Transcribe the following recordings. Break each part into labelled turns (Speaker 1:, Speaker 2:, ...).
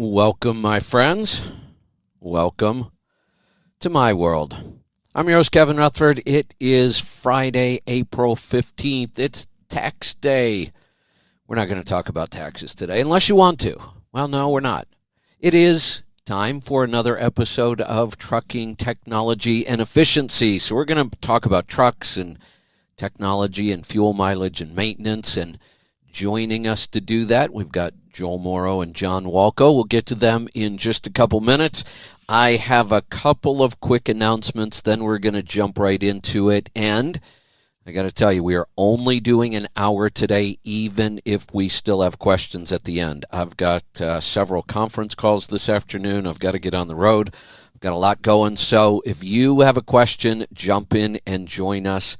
Speaker 1: Welcome, my friends. Welcome to my world. I'm your host, Kevin Rutherford. It is Friday, April 15th. It's tax day. We're not going to talk about taxes today, unless you want to. Well, no, we're not. It is time for another episode of Trucking Technology and Efficiency. So we're going to talk about trucks and technology and fuel mileage and maintenance. And joining us to do that, we've got Joel Morrow and John Walco. We'll get to them in just a couple minutes. I have a couple of quick announcements, then we're going to jump right into it. And I got to tell you, we are only doing an hour today, even if we still have questions at the end. I've got several conference calls this afternoon. I've got to get on the road. I've got a lot going. So if you have a question, jump in and join us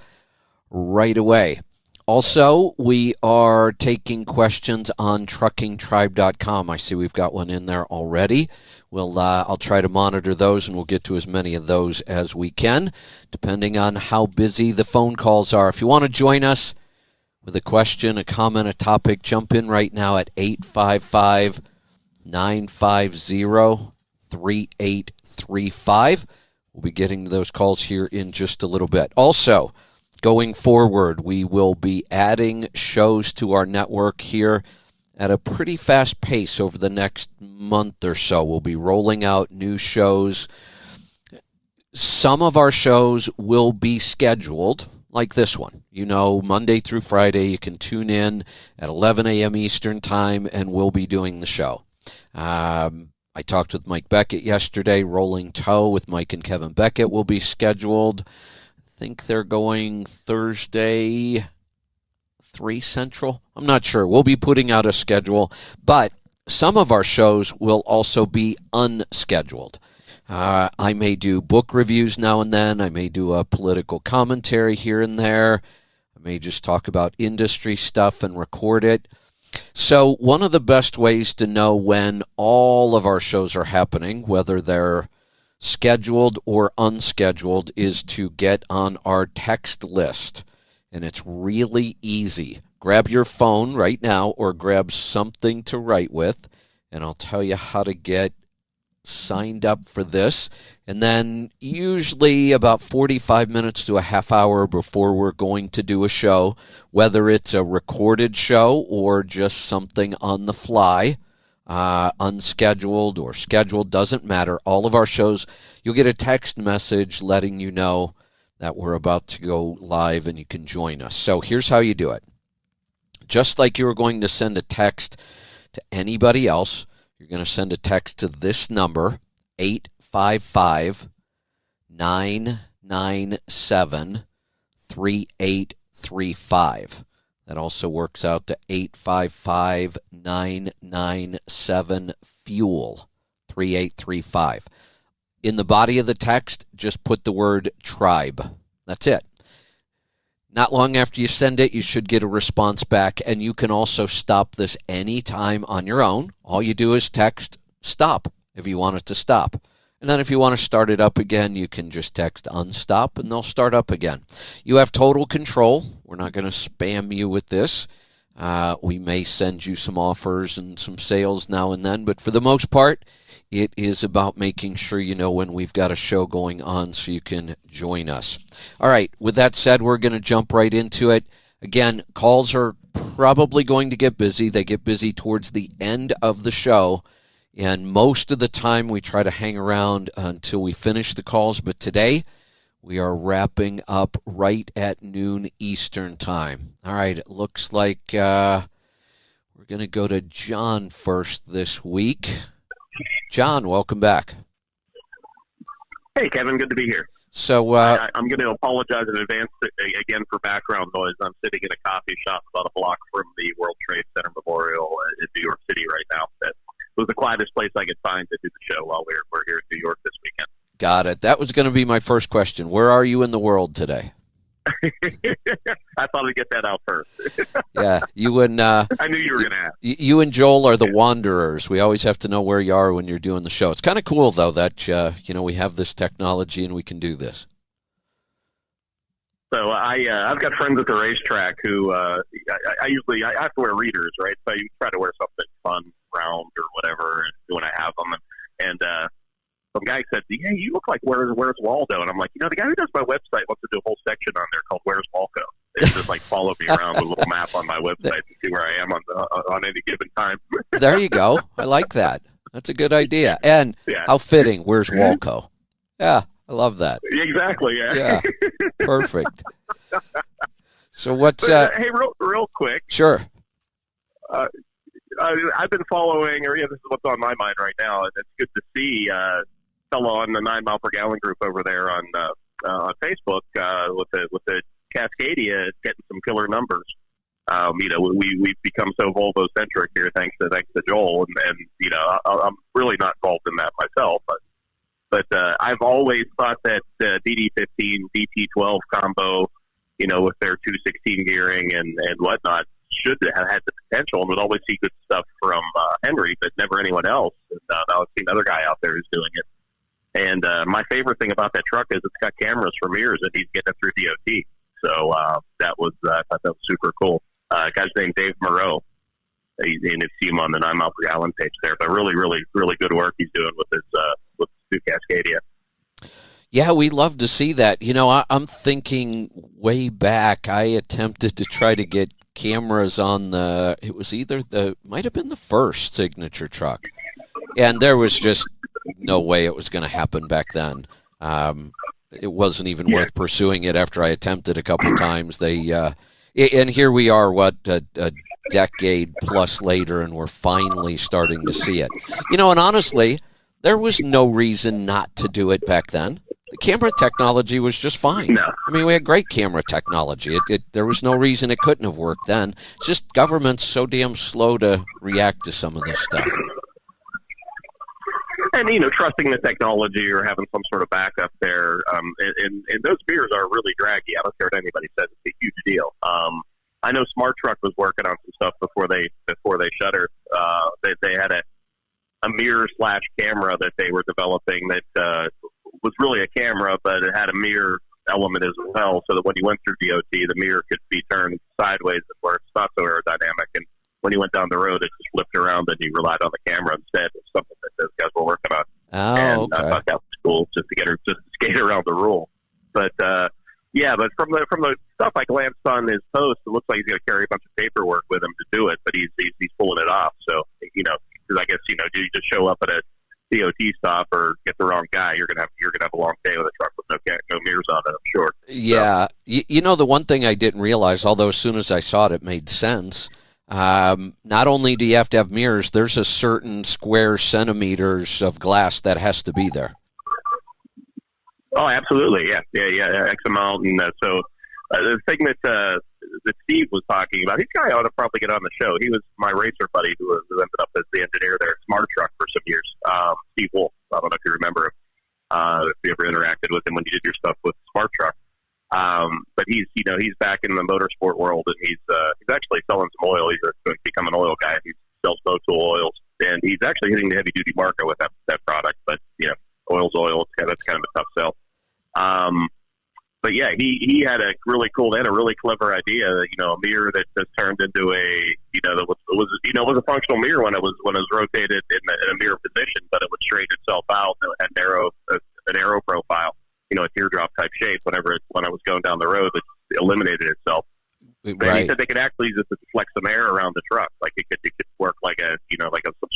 Speaker 1: right away. Also, we are taking questions on truckingtribe.com. I see we've got one in there already. I'll try to monitor those, and we'll get to as many of those as we can, depending on how busy the phone calls are. If you want to join us with a question, a comment, a topic, jump in right now at 855-950-3835. We'll be getting those calls here in just a little bit. Also, going forward, we will be adding shows to our network here at a pretty fast pace over the next month or so. We'll be rolling out new shows. Some of our shows will be scheduled, like this one. You know, Monday through Friday, you can tune in at 11 a.m. Eastern Time, and we'll be doing the show. I talked with Mike Beckett yesterday. Rolling Toe with Mike and Kevin Beckett will be scheduled. I think they're going Thursday, 3 Central. I'm not sure. We'll be putting out a schedule, but some of our shows will also be unscheduled. I may do book reviews now and then. I may do a political commentary here and there. I may just talk about industry stuff and record it. So one of the best ways to know when all of our shows are happening, whether they're scheduled or unscheduled, is to get on our text list. And it's really easy. Grab your phone right now or grab something to write with, and I'll tell you how to get signed up for this. And then usually about 45 minutes to a half hour before we're going to do a show, whether it's a recorded show or just something on the fly, unscheduled or scheduled, doesn't matter. All of our shows, you'll get a text message letting you know that we're about to go live and you can join us. So here's how you do it. Just like you were going to send a text to anybody else, you're going to send a text to this number, 855-997-3835. That also works out to 855-997-FUEL, 3835. In the body of the text, just put the word tribe. That's it. Not long after you send it, you should get a response back, and you can also stop this anytime on your own. All you do is text stop if you want it to stop. And then if you want to start it up again, you can just text unstop, and they'll start up again. You have total control. We're not going to spam you with this. We may send you some offers and some sales now and then, but for the most part, it is about making sure you know when we've got a show going on so you can join us. All right, with that said, we're going to jump right into it. Again, calls are probably going to get busy. They get busy towards the end of the show, and most of the time we try to hang around until we finish the calls, but today we are wrapping up right at noon Eastern Time. All right, it looks like we're going to go to John first this week. John, welcome back.
Speaker 2: Hey, Kevin, good to be here.
Speaker 1: So
Speaker 2: I'm going to apologize in advance again for background noise. I'm sitting in a coffee shop about a block from the World Trade Center Memorial in New York City right now. That was the quietest place I could find to do the show while we're here in New York this weekend.
Speaker 1: Got it. That was going to be my first question. Where are you in the world today?
Speaker 2: I thought I'd get that out first.
Speaker 1: Yeah, you and
Speaker 2: I knew you were going to ask.
Speaker 1: You and Joel are the wanderers. We always have to know where you are when you're doing the show. It's kind of cool, though, that we have this technology and we can do this.
Speaker 2: So I've got friends at the racetrack who I usually have to wear readers, right? So you try to wear something fun, round, or whatever. And when I some guy said, "Yeah, you look like Where's Waldo?" And I'm like, the guy who does my website wants to do a whole section on there called Where's Waldo. It's just like follow me around with a little map on my website to see where I am on any given time.
Speaker 1: There you go. I like that. That's a good idea. And how fitting. Where's Walco? Yeah, I love that.
Speaker 2: Exactly.
Speaker 1: Yeah. Perfect. So what's
Speaker 2: hey, real quick.
Speaker 1: Sure.
Speaker 2: I've been following, this is what's on my mind right now, and it's good to see fellow on the 9 mile per gallon group over there on Facebook with the Cascadia is getting some killer numbers. We've become so Volvo centric here, thanks to Joel, and I'm really not involved in that myself, but I've always thought that DD15 DT12 combo, with their 216 gearing and whatnot, should have had the potential, and would always see good stuff from Henry, but never anyone else. And now I've seen another guy out there who's doing it. And my favorite thing about that truck is it's got cameras for mirrors, and he's getting it through DOT. So I thought that was super cool. Guy's named Dave Moreau. And you see him on the 9 mile per gallon page there. But really, really, really good work he's doing with his new Cascadia.
Speaker 1: Yeah, we love to see that. I'm thinking way back, I attempted to try to get cameras on might have been the first Signature truck. And there was just no way it was going to happen back then. It wasn't even worth pursuing it after I attempted a couple times. And here we are, a decade plus later, and we're finally starting to see it. And honestly, there was no reason not to do it back then. The camera technology was just fine.
Speaker 2: No.
Speaker 1: I mean, we had great camera technology. There was no reason it couldn't have worked then. It's just government's so damn slow to react to some of this stuff.
Speaker 2: And, trusting the technology or having some sort of backup there. And those mirrors are really draggy. I don't care what anybody says. It's a huge deal. I know Smart Truck was working on some stuff before they shuttered. They had a mirror / camera that they were developing that was really a camera, but it had a mirror element as well, so that when you went through DOT, the mirror could be turned sideways where it's not so aerodynamic. And when you went down the road, it just flipped around, and you relied on the camera instead. It's something that those guys were working on.
Speaker 1: Oh,
Speaker 2: and
Speaker 1: okay.
Speaker 2: I thought that was cool, just to skate around the rule. But but from the stuff I glanced on his post, it looks like he's going to carry a bunch of paperwork with him to do it, but he's pulling it off. So because I guess you just show up at a DOT stop or get the wrong guy, you're gonna have a long day with a truck with no mirrors on it, I'm sure.
Speaker 1: Yeah, so. The one thing I didn't realize, although as soon as I saw it made sense. Not only do you have to have mirrors, there's a certain square centimeters of glass that has to be there.
Speaker 2: Oh, absolutely, yeah, X amount, and so the thing that Steve was talking about, this guy ought to probably get on the show. He was my racer buddy who ended up as the engineer there at Smart Truck for some years. Steve Wolf. I don't know if you remember him. If you ever interacted with him when you did your stuff with Smart Truck. But he's back in the motorsport world, and he's actually selling some oil. He's going to become an oil guy. He sells Motul oils, and he's actually hitting the heavy duty market with that product. But oil's oil. That's kind of a tough sell. But yeah, he had a really cool, and a really clever idea. A mirror that just turned into a, that was a functional mirror when it was rotated in a mirror position, but it would straighten itself out and it had an arrow profile, a teardrop type shape. When I was going down the road, it eliminated itself.
Speaker 1: Right.
Speaker 2: And he said they could actually use it to deflect some air around the truck, like it could work like some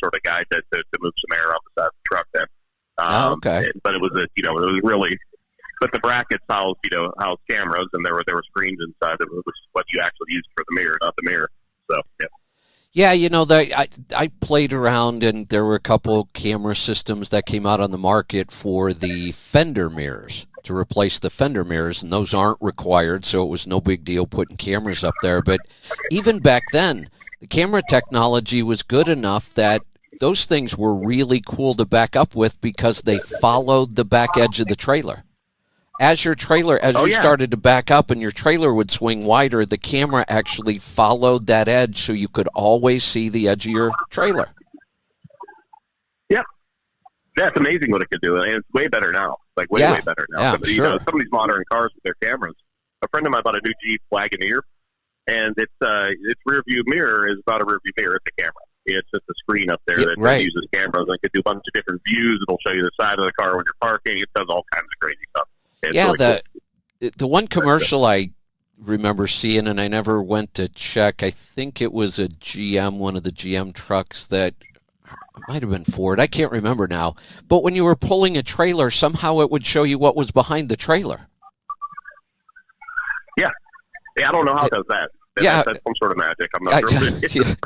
Speaker 2: sort of guide to move some air off the side of the truck. Then,
Speaker 1: okay.
Speaker 2: But it was it was really. But the brackets housed cameras, and there were screens inside that was what you actually used for the mirror, not the mirror. So yeah.
Speaker 1: Yeah, I played around, and there were a couple camera systems that came out on the market for the fender mirrors to replace the fender mirrors, and those aren't required, so it was no big deal putting cameras up there. But even back then, the camera technology was good enough that those things were really cool to back up with because they followed the back edge of the trailer. As you started to back up and your trailer would swing wider, the camera actually followed that edge so you could always see the edge of your trailer.
Speaker 2: Yeah. That's amazing what it could do. And it's way better now. Like way better now.
Speaker 1: Yeah,
Speaker 2: sure. Some of these modern cars with their cameras. A friend of mine bought a new Jeep Wagoneer, and its rear view mirror is not a rear view mirror, it's a camera. It's just a screen up there that
Speaker 1: right.
Speaker 2: uses cameras and can do a bunch of different views. It'll show you the side of the car when you're parking. It does all kinds of crazy stuff. It's really cool.
Speaker 1: The one commercial I remember seeing, and I never went to check, I think it was a GM, one of the GM trucks that might have been Ford. I can't remember now. But when you were pulling a trailer, somehow it would show you what was behind the trailer.
Speaker 2: Yeah, I don't know how it does that. That's some sort of magic. I'm not sure.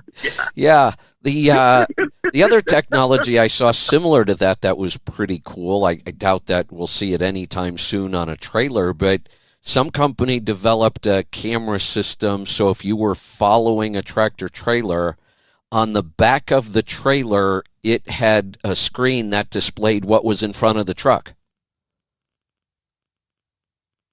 Speaker 1: Yeah. The other technology I saw similar to that was pretty cool. I doubt that we'll see it anytime soon on a trailer, but some company developed a camera system, so if you were following a tractor trailer, on the back of the trailer, it had a screen that displayed what was in front of the truck.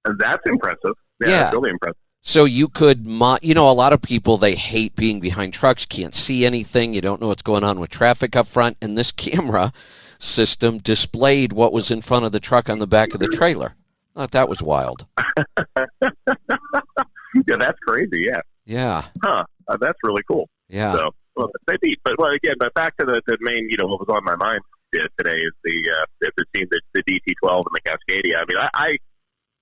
Speaker 2: That's impressive. Yeah, that's really impressive.
Speaker 1: So you could, a lot of people, they hate being behind trucks, can't see anything, you don't know what's going on with traffic up front, and this camera system displayed what was in front of the truck on the back of the trailer. I thought that was wild.
Speaker 2: Yeah, that's crazy, yeah.
Speaker 1: Yeah.
Speaker 2: Huh, that's really cool.
Speaker 1: Yeah.
Speaker 2: So, but back to the main, what was on my mind today is the DT12 and the Cascadia. I mean, I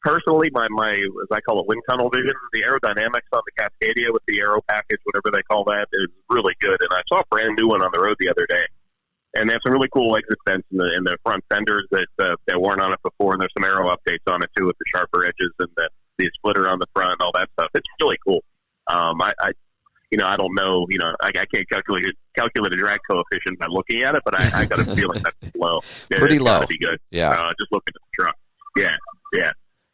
Speaker 2: personally, my as I call it, wind tunnel vision, the aerodynamics on the Cascadia with the aero package, whatever they call that, is really good. And I saw a brand new one on the road the other day, and they have some really cool exit vents in the front fenders that weren't on it before, and there's some aero updates on it too with the sharper edges and the splitter on the front and all that stuff. It's really cool. I don't know, I can't calculate a drag coefficient by looking at it, but I got a feeling that's low.
Speaker 1: Pretty low.
Speaker 2: It's be good.
Speaker 1: Yeah.
Speaker 2: Just looking at the truck. Yeah.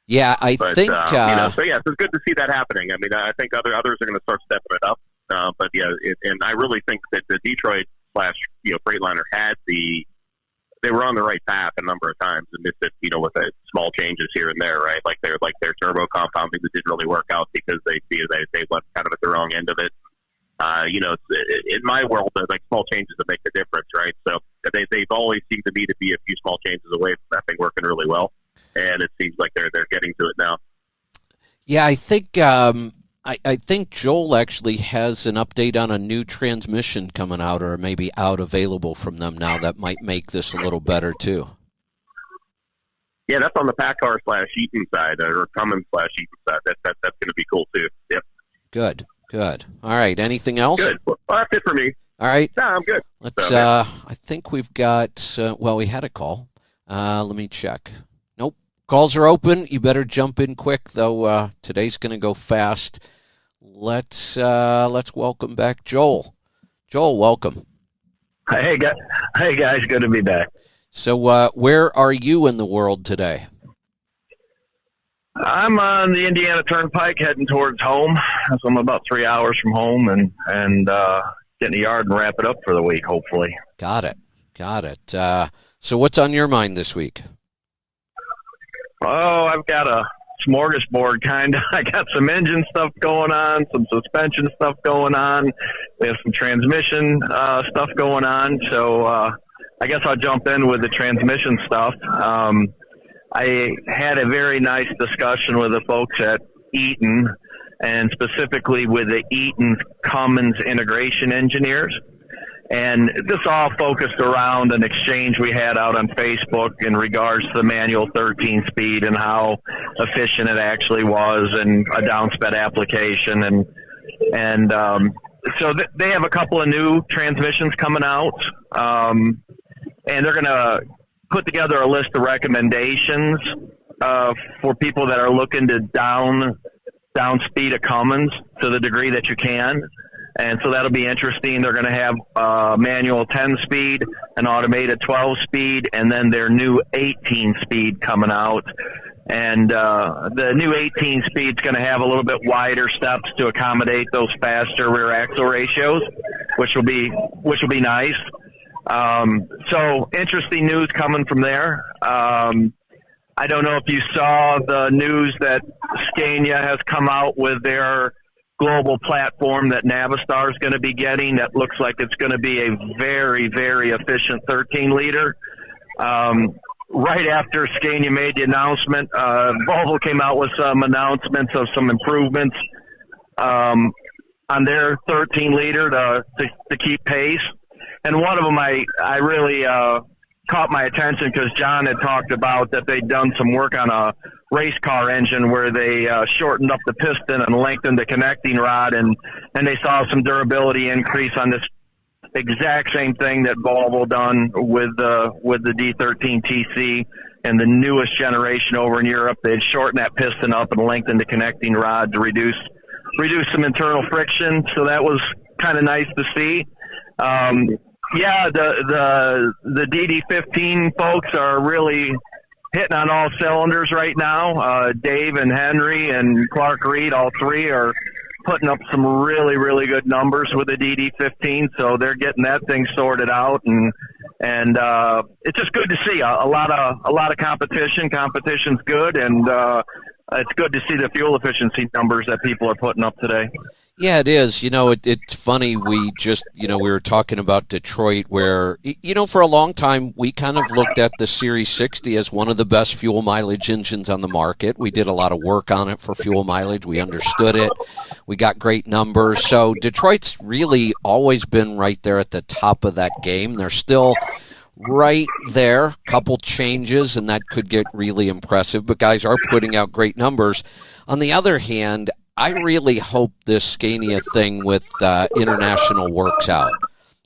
Speaker 1: Yeah, I think.
Speaker 2: So it's good to see that happening. I mean, I think others are going to start stepping it up. And I really think that the Detroit Freightliner they were on the right path a number of times and missed it, with small changes here and there, right? Like their turbo compounding that didn't really work out because they went kind of at the wrong end of it. In my world, like small changes that make the difference, right? So they've always seemed to me to be a few small changes away from that thing working really well. And it seems like they're getting to it now.
Speaker 1: Yeah, I think I think Joel actually has an update on a new transmission coming out, or maybe out available from them now, that might make this a little better too.
Speaker 2: Yeah, that's on the PACCAR/Eaton side, or Cummins/Eaton side. That's going to be cool too. Yep. Good. All right. Anything else? Good. Well, that's it for me.
Speaker 1: All right.
Speaker 2: No, I'm good.
Speaker 1: Let's. I think we've got. We had a call. Let me check. Nope. Calls are open. You better jump in quick, though. Today's going to go fast. Let's welcome back Joel. Joel, welcome.
Speaker 3: Hey guys, good to be back.
Speaker 1: So, where are you in the world today?
Speaker 3: I'm on the Indiana Turnpike heading towards home. So I'm about 3 hours from home and get in the yard and wrap it up for the week, hopefully.
Speaker 1: Got it. So what's on your mind this week?
Speaker 3: Oh, I've got a smorgasbord kind of. I got some engine stuff going on, some suspension stuff going on. We have some transmission stuff going on. So I guess I'll jump in with the transmission stuff. I had a very nice discussion with the folks at Eaton, and specifically with the Eaton Cummins integration engineers. And this all focused around an exchange we had out on Facebook in regards to the manual 13-speed and how efficient it actually was, and a downsped application. And so they have a couple of new transmissions coming out, and they're going to put together a list of recommendations for people that are looking to down speed a Cummins to the degree that you can. And so that'll be interesting. They're going to have manual 10-speed, an automated 12-speed, and then their new 18-speed coming out. And the new 18-speed is going to have a little bit wider steps to accommodate those faster rear axle ratios, which will be nice. So interesting news coming from there. I don't know if you saw the news that Scania has come out with their global platform that Navistar is going to be getting. That looks like it's going to be a very, very efficient 13-liter. Right after Scania made the announcement, Volvo came out with some announcements of some improvements on their 13 liter to keep pace. And one of them I really caught my attention because John had talked about that they'd done some work on a race car engine where they shortened up the piston and lengthened the connecting rod, and they saw some durability increase on this exact same thing that Volvo done with the D13 TC and the newest generation over in Europe. They'd shortened that piston up and lengthened the connecting rod to reduce some internal friction. So that was kind of nice to see. Yeah, the DD15 folks are really hitting on all cylinders right now. Dave and Henry and Clark Reed, all three are putting up some really, really good numbers with the DD15. So they're getting that thing sorted out, and it's just good to see a lot of competition. Competition's good, and it's good to see the fuel efficiency numbers that people are putting up today.
Speaker 1: Yeah, it is. It's funny. We were talking about Detroit where, for a long time, we kind of looked at the Series 60 as one of the best fuel mileage engines on the market. We did a lot of work on it for fuel mileage. We understood it. We got great numbers. So Detroit's really always been right there at the top of that game. They're still right there. Couple changes, and that could get really impressive. But guys are putting out great numbers. On the other hand, I really hope this Scania thing with International works out.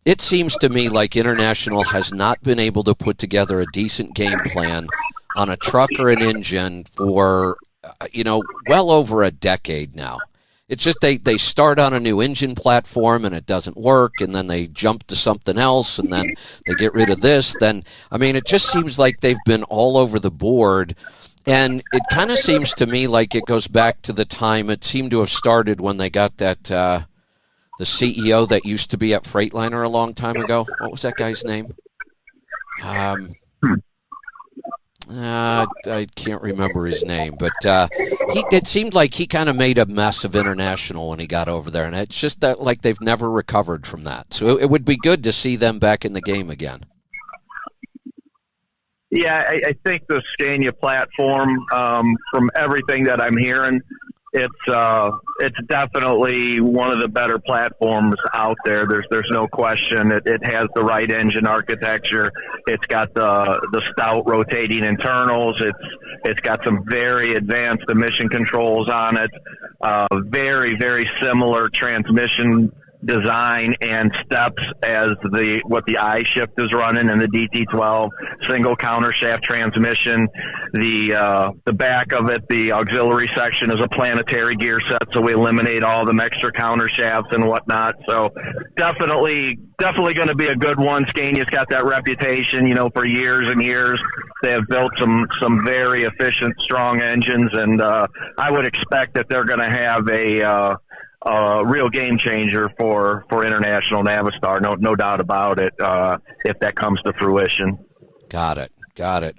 Speaker 1: It seems to me like International has not been able to put together a decent game plan on a truck or an engine for, well over a decade now. It's just they start on a new engine platform and it doesn't work, and then they jump to something else, and then they get rid of this. It just seems like they've been all over the board. And it kind of seems to me like it goes back to the time it seemed to have started when they got that the CEO that used to be at Freightliner a long time ago. What was that guy's name? I can't remember his name, but it seemed like he kind of made a mess of International when he got over there, and it's just that like they've never recovered from that. So it would be good to see them back in the game again.
Speaker 3: Yeah, I think the Scania platform, from everything that I'm hearing, it's definitely one of the better platforms out there. There's no question. It has the right engine architecture. It's got the stout rotating internals. It's got some very advanced emission controls on it. Very, very similar transmission design and steps as what the I-Shift is running in the DT12 single countershaft transmission. The back of it, the auxiliary section, is a planetary gear set, so we eliminate all the extra countershafts and whatnot. So definitely going to be a good one. Scania's got that reputation, for years and years. They have built some very efficient, strong engines, and I would expect that they're going to have a real game changer for International Navistar, no doubt about it, if that comes to fruition.
Speaker 1: Got it.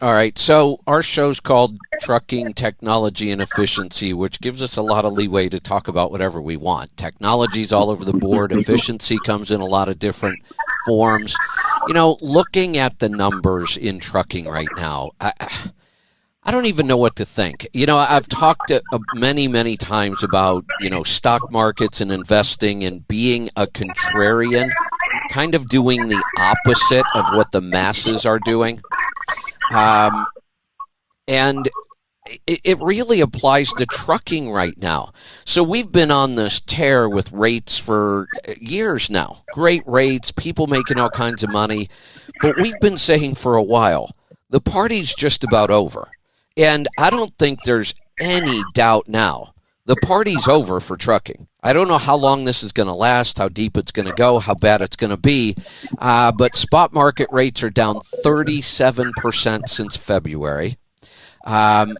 Speaker 1: All right, so our show's called Trucking, Technology, and Efficiency, which gives us a lot of leeway to talk about whatever we want. Technology's all over the board. Efficiency comes in a lot of different forms. Looking at the numbers in trucking right now, I don't even know what to think. I've talked many, many times about, stock markets and investing and being a contrarian, kind of doing the opposite of what the masses are doing. And it really applies to trucking right now. So we've been on this tear with rates for years now. Great rates, people making all kinds of money. But we've been saying for a while, the party's just about over. And I don't think there's any doubt now. The party's over for trucking. I don't know how long this is going to last, how deep it's going to go, how bad it's going to be. But spot market rates are down 37% since February.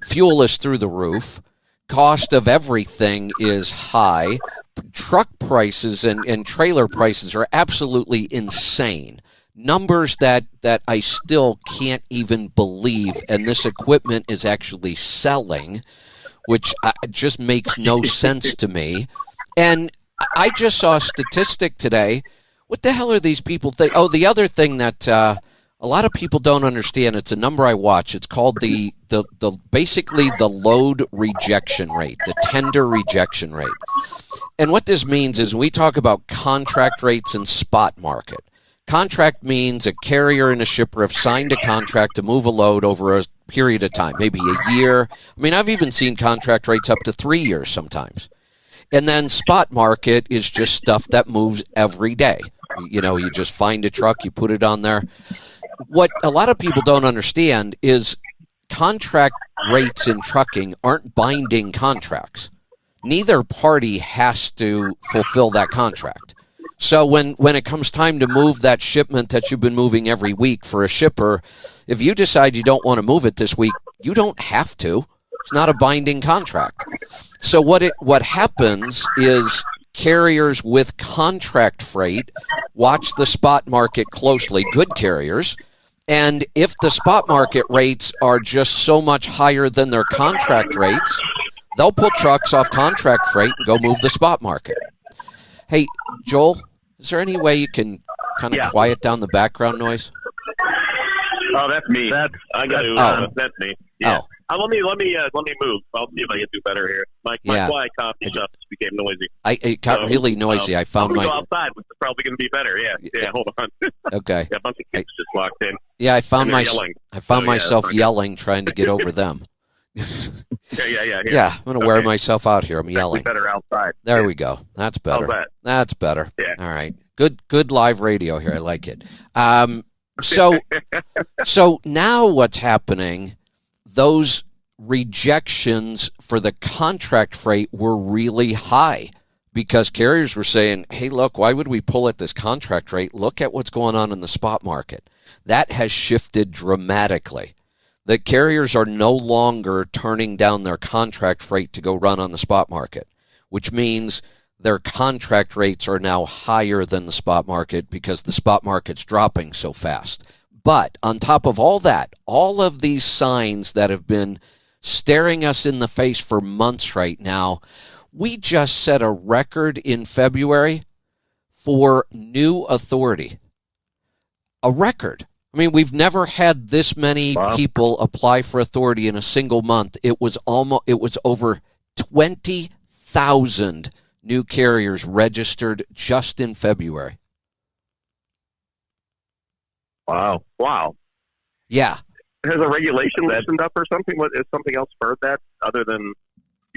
Speaker 1: Fuel is through the roof. Cost of everything is high. Truck prices and trailer prices are absolutely insane. Numbers that I still can't even believe, and this equipment is actually selling, which just makes no sense to me. And I just saw a statistic today. What the hell are these people think? Oh, the other thing that a a lot of people don't understand. It's a number I watch. It's called the basically the load rejection rate, the tender rejection rate. And what this means is we talk about contract rates and spot market. Contract means a carrier and a shipper have signed a contract to move a load over a period of time, maybe a year. I mean, I've even seen contract rates up to 3 years sometimes. And then spot market is just stuff that moves every day. You know, you just find a truck, you put it on there. What a lot of people don't understand is contract rates in trucking aren't binding contracts. Neither party has to fulfill that contract. So when it comes time to move that shipment that you've been moving every week for a shipper, if you decide you don't want to move it this week, you don't have to. It's not a binding contract. So what happens is carriers with contract freight watch the spot market closely, good carriers, and if the spot market rates are just so much higher than their contract rates, they'll pull trucks off contract freight and go move the spot market. Hey, Joel, is there any way you can kind of quiet down the background noise?
Speaker 2: Oh, that's me. That's me. Yeah.
Speaker 1: Oh.
Speaker 2: Let me move. I'll see if I can do better here. My quiet coffee shop just became noisy.
Speaker 1: It got really noisy. I found
Speaker 2: go outside, which is probably going to be better. Yeah. Hold on.
Speaker 1: Okay.
Speaker 2: A bunch of kids just walked in.
Speaker 1: Yeah, I found myself yelling, trying to get over them. Yeah, I'm going to wear myself out here. I'm yelling.
Speaker 2: Better outside.
Speaker 1: There we go. That's better.
Speaker 2: How's that?
Speaker 1: That's better.
Speaker 2: Yeah.
Speaker 1: All right. Good live radio here. I like it. So now what's happening, those rejections for the contract freight were really high because carriers were saying, hey, look, why would we pull at this contract rate? Look at what's going on in the spot market. That has shifted dramatically. The carriers are no longer turning down their contract freight to go run on the spot market, which means their contract rates are now higher than the spot market because the spot market's dropping so fast. But on top of all that, all of these signs that have been staring us in the face for months right now, we just set a record in February for new authority. A record. I mean, we've never had this many people apply for authority in a single month. It was over 20,000 new carriers registered just in February.
Speaker 2: Wow.
Speaker 1: Yeah.
Speaker 2: Has a regulation loosened up or something? Has something else spurred that other than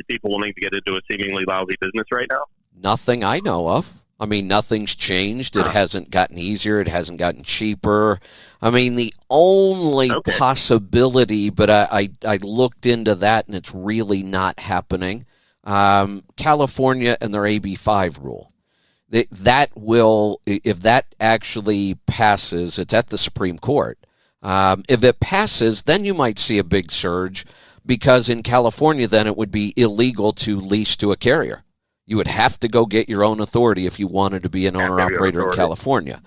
Speaker 2: people wanting to get into a seemingly lousy business right now?
Speaker 1: Nothing I know of. I mean, nothing's changed. It hasn't gotten easier. It hasn't gotten cheaper. I mean, the only possibility, but I looked into that, and it's really not happening, California and their AB5 rule. That will, if that actually passes, it's at the Supreme Court. If it passes, then you might see a big surge, because in California, then it would be illegal to lease to a carrier. You would have to go get your own authority if you wanted to be an owner-operator in California.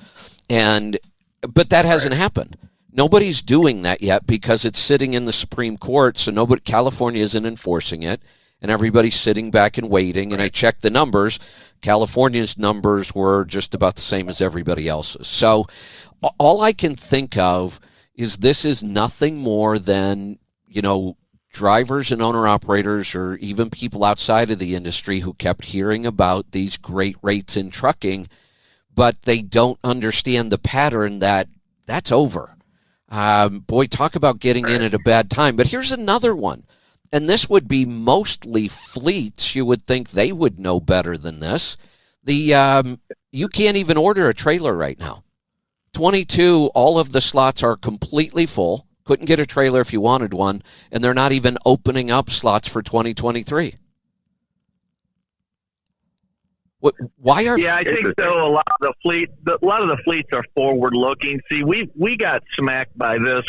Speaker 1: But that hasn't happened. Nobody's doing that yet because it's sitting in the Supreme Court, so California isn't enforcing it, and everybody's sitting back and waiting. And I checked the numbers. California's numbers were just about the same as everybody else's. So all I can think of is this is nothing more than, drivers and owner-operators or even people outside of the industry who kept hearing about these great rates in trucking, but they don't understand the pattern that's over. Boy, talk about getting in at a bad time. But here's another one, and this would be mostly fleets. You would think they would know better than this. You can't even order a trailer right now. 22, all of the slots are completely full. Couldn't get a trailer if you wanted one, and they're not even opening up slots for 2023. Why are?
Speaker 3: Yeah, I think so. A lot of the fleets are forward-looking. See, we got smacked by this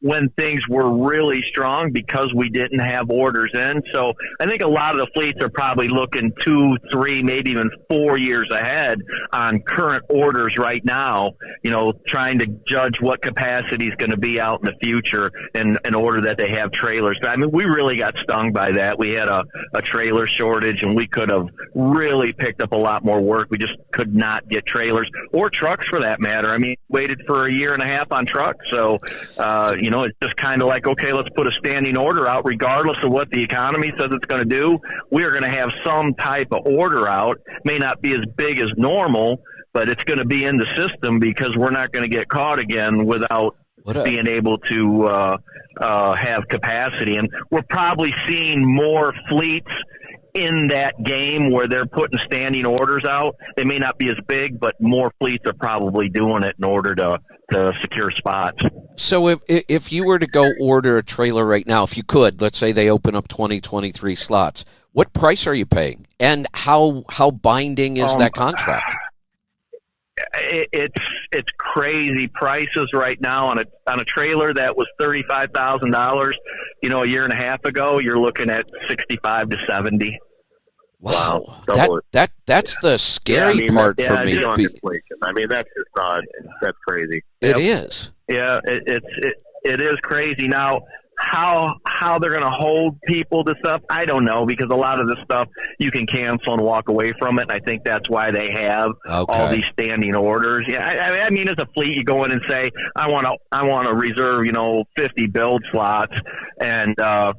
Speaker 3: when things were really strong because we didn't have orders in. So I think a lot of the fleets are probably looking 2, 3, maybe even 4 years ahead on current orders right now, trying to judge what capacity is going to be out in the future in order that they have trailers. But I mean, we really got stung by that. We had a trailer shortage, and we could have really picked up a lot more work. We just could not get trailers or trucks for that matter. I mean, waited for a year and a half on trucks. So, it's just kind of like, okay, let's put a standing order out regardless of what the economy says it's going to do. We're going to have some type of order out. May not be as big as normal, but it's going to be in the system because we're not going to get caught again without being able to have capacity. And we're probably seeing more fleets in that game where they're putting standing orders out. They may not be as big, but more fleets are probably doing it in order to secure spots.
Speaker 1: So if you were to go order a trailer right now, if you could, let's say they open up 23 slots, what price are you paying? And how binding is that contract?
Speaker 3: It's crazy prices right now on a trailer that was $35,000. A year and a half ago, you're looking at 65 to 70.
Speaker 1: Wow, that's the scary part for me.
Speaker 2: Inflation. I mean, that's just odd. That's crazy.
Speaker 1: It is.
Speaker 3: Yeah, it is crazy. Now, how they're going to hold people to stuff, I don't know, because a lot of this stuff you can cancel and walk away from it, and I think that's why they have all these standing orders. Yeah, I mean, as a fleet, you go in and say, I want to reserve, 50 build slots, and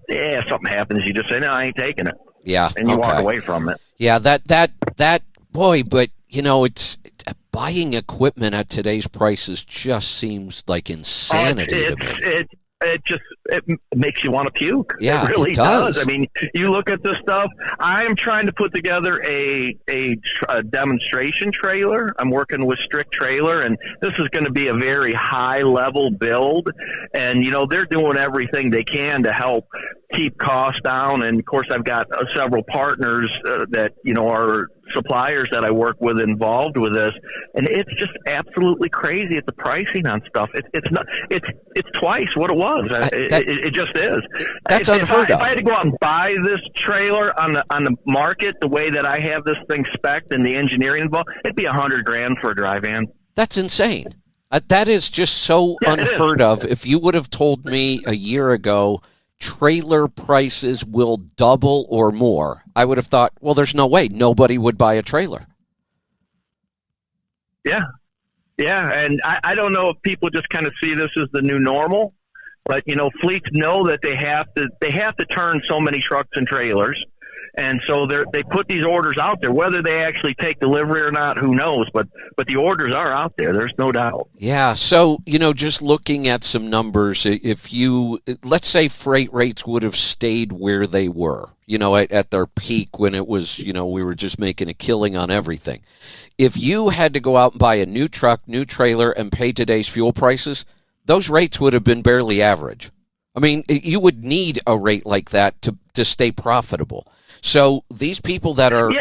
Speaker 3: if something happens, you just say, no, I ain't taking it.
Speaker 1: Yeah,
Speaker 3: and you walk away from it.
Speaker 1: Yeah, that boy, but it's buying equipment at today's prices just seems like insanity to me.
Speaker 3: It makes you want to puke.
Speaker 1: Yeah,
Speaker 3: it really
Speaker 1: does.
Speaker 3: I mean, you look at this stuff. I'm trying to put together a demonstration trailer. I'm working with Strict Trailer, and this is going to be a very high level build. And they're doing everything they can to help keep costs down. And of course, I've got several partners that are suppliers that I work with involved with this, and it's just absolutely crazy at the pricing on stuff. It's twice what it was. It just is.
Speaker 1: That's unheard of.
Speaker 3: If I had to go out and buy this trailer on the market the way that I have this thing spec'd and the engineering involved, it'd be $100,000 for a dry van.
Speaker 1: That's insane. That is just so unheard of. If you would have told me a year ago trailer prices will double or more, I would have thought, well, there's no way. Nobody would buy a trailer.
Speaker 3: Yeah. And I don't know if people just kind of see this as the new normal, but, fleets know that they have to turn so many trucks and trailers. And so they put these orders out there. Whether they actually take delivery or not, who knows? But the orders are out there. There's no doubt.
Speaker 1: Yeah. So, just looking at some numbers, let's say freight rates would have stayed where they were, at their peak when it was, we were just making a killing on everything. If you had to go out and buy a new truck, new trailer, and pay today's fuel prices, those rates would have been barely average. I mean, you would need a rate like that to stay profitable. So these people that are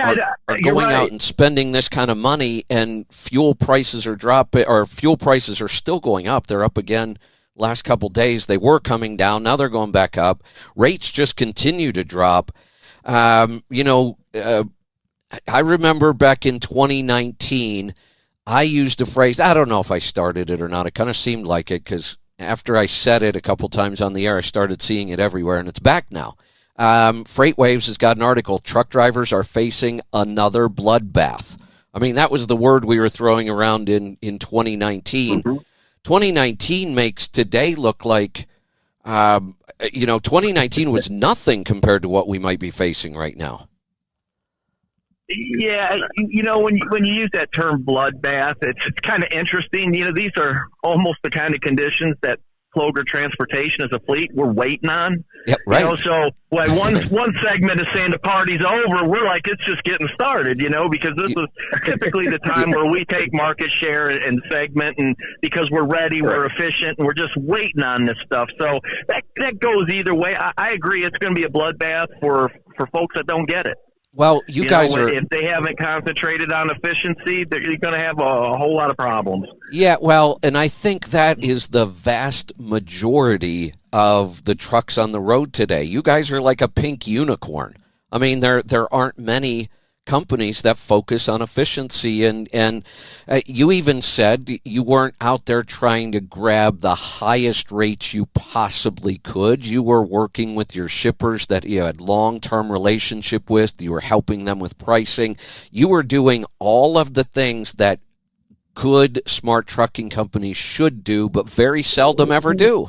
Speaker 1: going out and spending this kind of money, and fuel prices are dropping, or fuel prices are still going up. They're up again last couple days. They were coming down. Now they're going back up. Rates just continue to drop. I remember back in 2019, I used a phrase. I don't know if I started it or not. It kind of seemed like it, because after I said it a couple times on the air, I started seeing it everywhere, and it's back now. FreightWaves has got an article, truck drivers are facing another bloodbath. I mean, that was the word we were throwing around in 2019. Mm-hmm. 2019 makes today look like, 2019 was nothing compared to what we might be facing right now.
Speaker 3: Yeah, when you use that term bloodbath, it's kind of interesting. These are almost the kind of conditions that Ploger Transportation as a fleet we're waiting on.
Speaker 1: Yep, right.
Speaker 3: So when one segment is saying the party's over, we're like, it's just getting started, because this is typically the time where we take market share and segment, and because we're ready, we're efficient, and we're just waiting on this stuff. So that goes either way. I agree, it's going to be a bloodbath for folks that don't get it.
Speaker 1: Well, you guys
Speaker 3: know,
Speaker 1: are.
Speaker 3: If they haven't concentrated on efficiency, you're going to have a whole lot of problems.
Speaker 1: Yeah, well, and I think that is the vast majority of the trucks on the road today. You guys are like a pink unicorn. I mean, there aren't many companies that focus on efficiency, and you even said you weren't out there trying to grab the highest rates you possibly could. You were working with your shippers that you had long-term relationship with. You were helping them with pricing. You were doing all of the things that good, smart trucking companies should do, but very seldom ever do.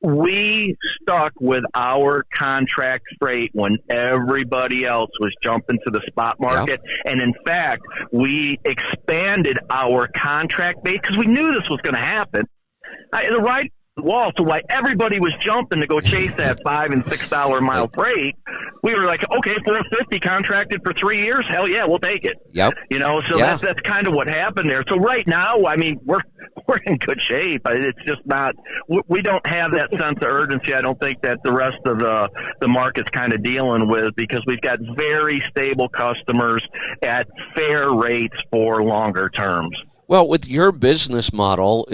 Speaker 3: We stuck with our contract freight when everybody else was jumping to the spot market. Yep. And in fact, we expanded our contract base because we knew this was going to happen. The right wall to why everybody was jumping to go chase that $5 and $6 mile freight. We were like, okay, $450 contracted for 3 years. Hell yeah, we'll take it.
Speaker 1: Yep.
Speaker 3: You know, so that's kind of what happened there. So right now, I mean, we're in good shape. It's just not, we don't have that sense of urgency. I don't think that the rest of the market's kind of dealing with, because we've got very stable customers at fair rates for longer terms.
Speaker 1: Well, with your business model,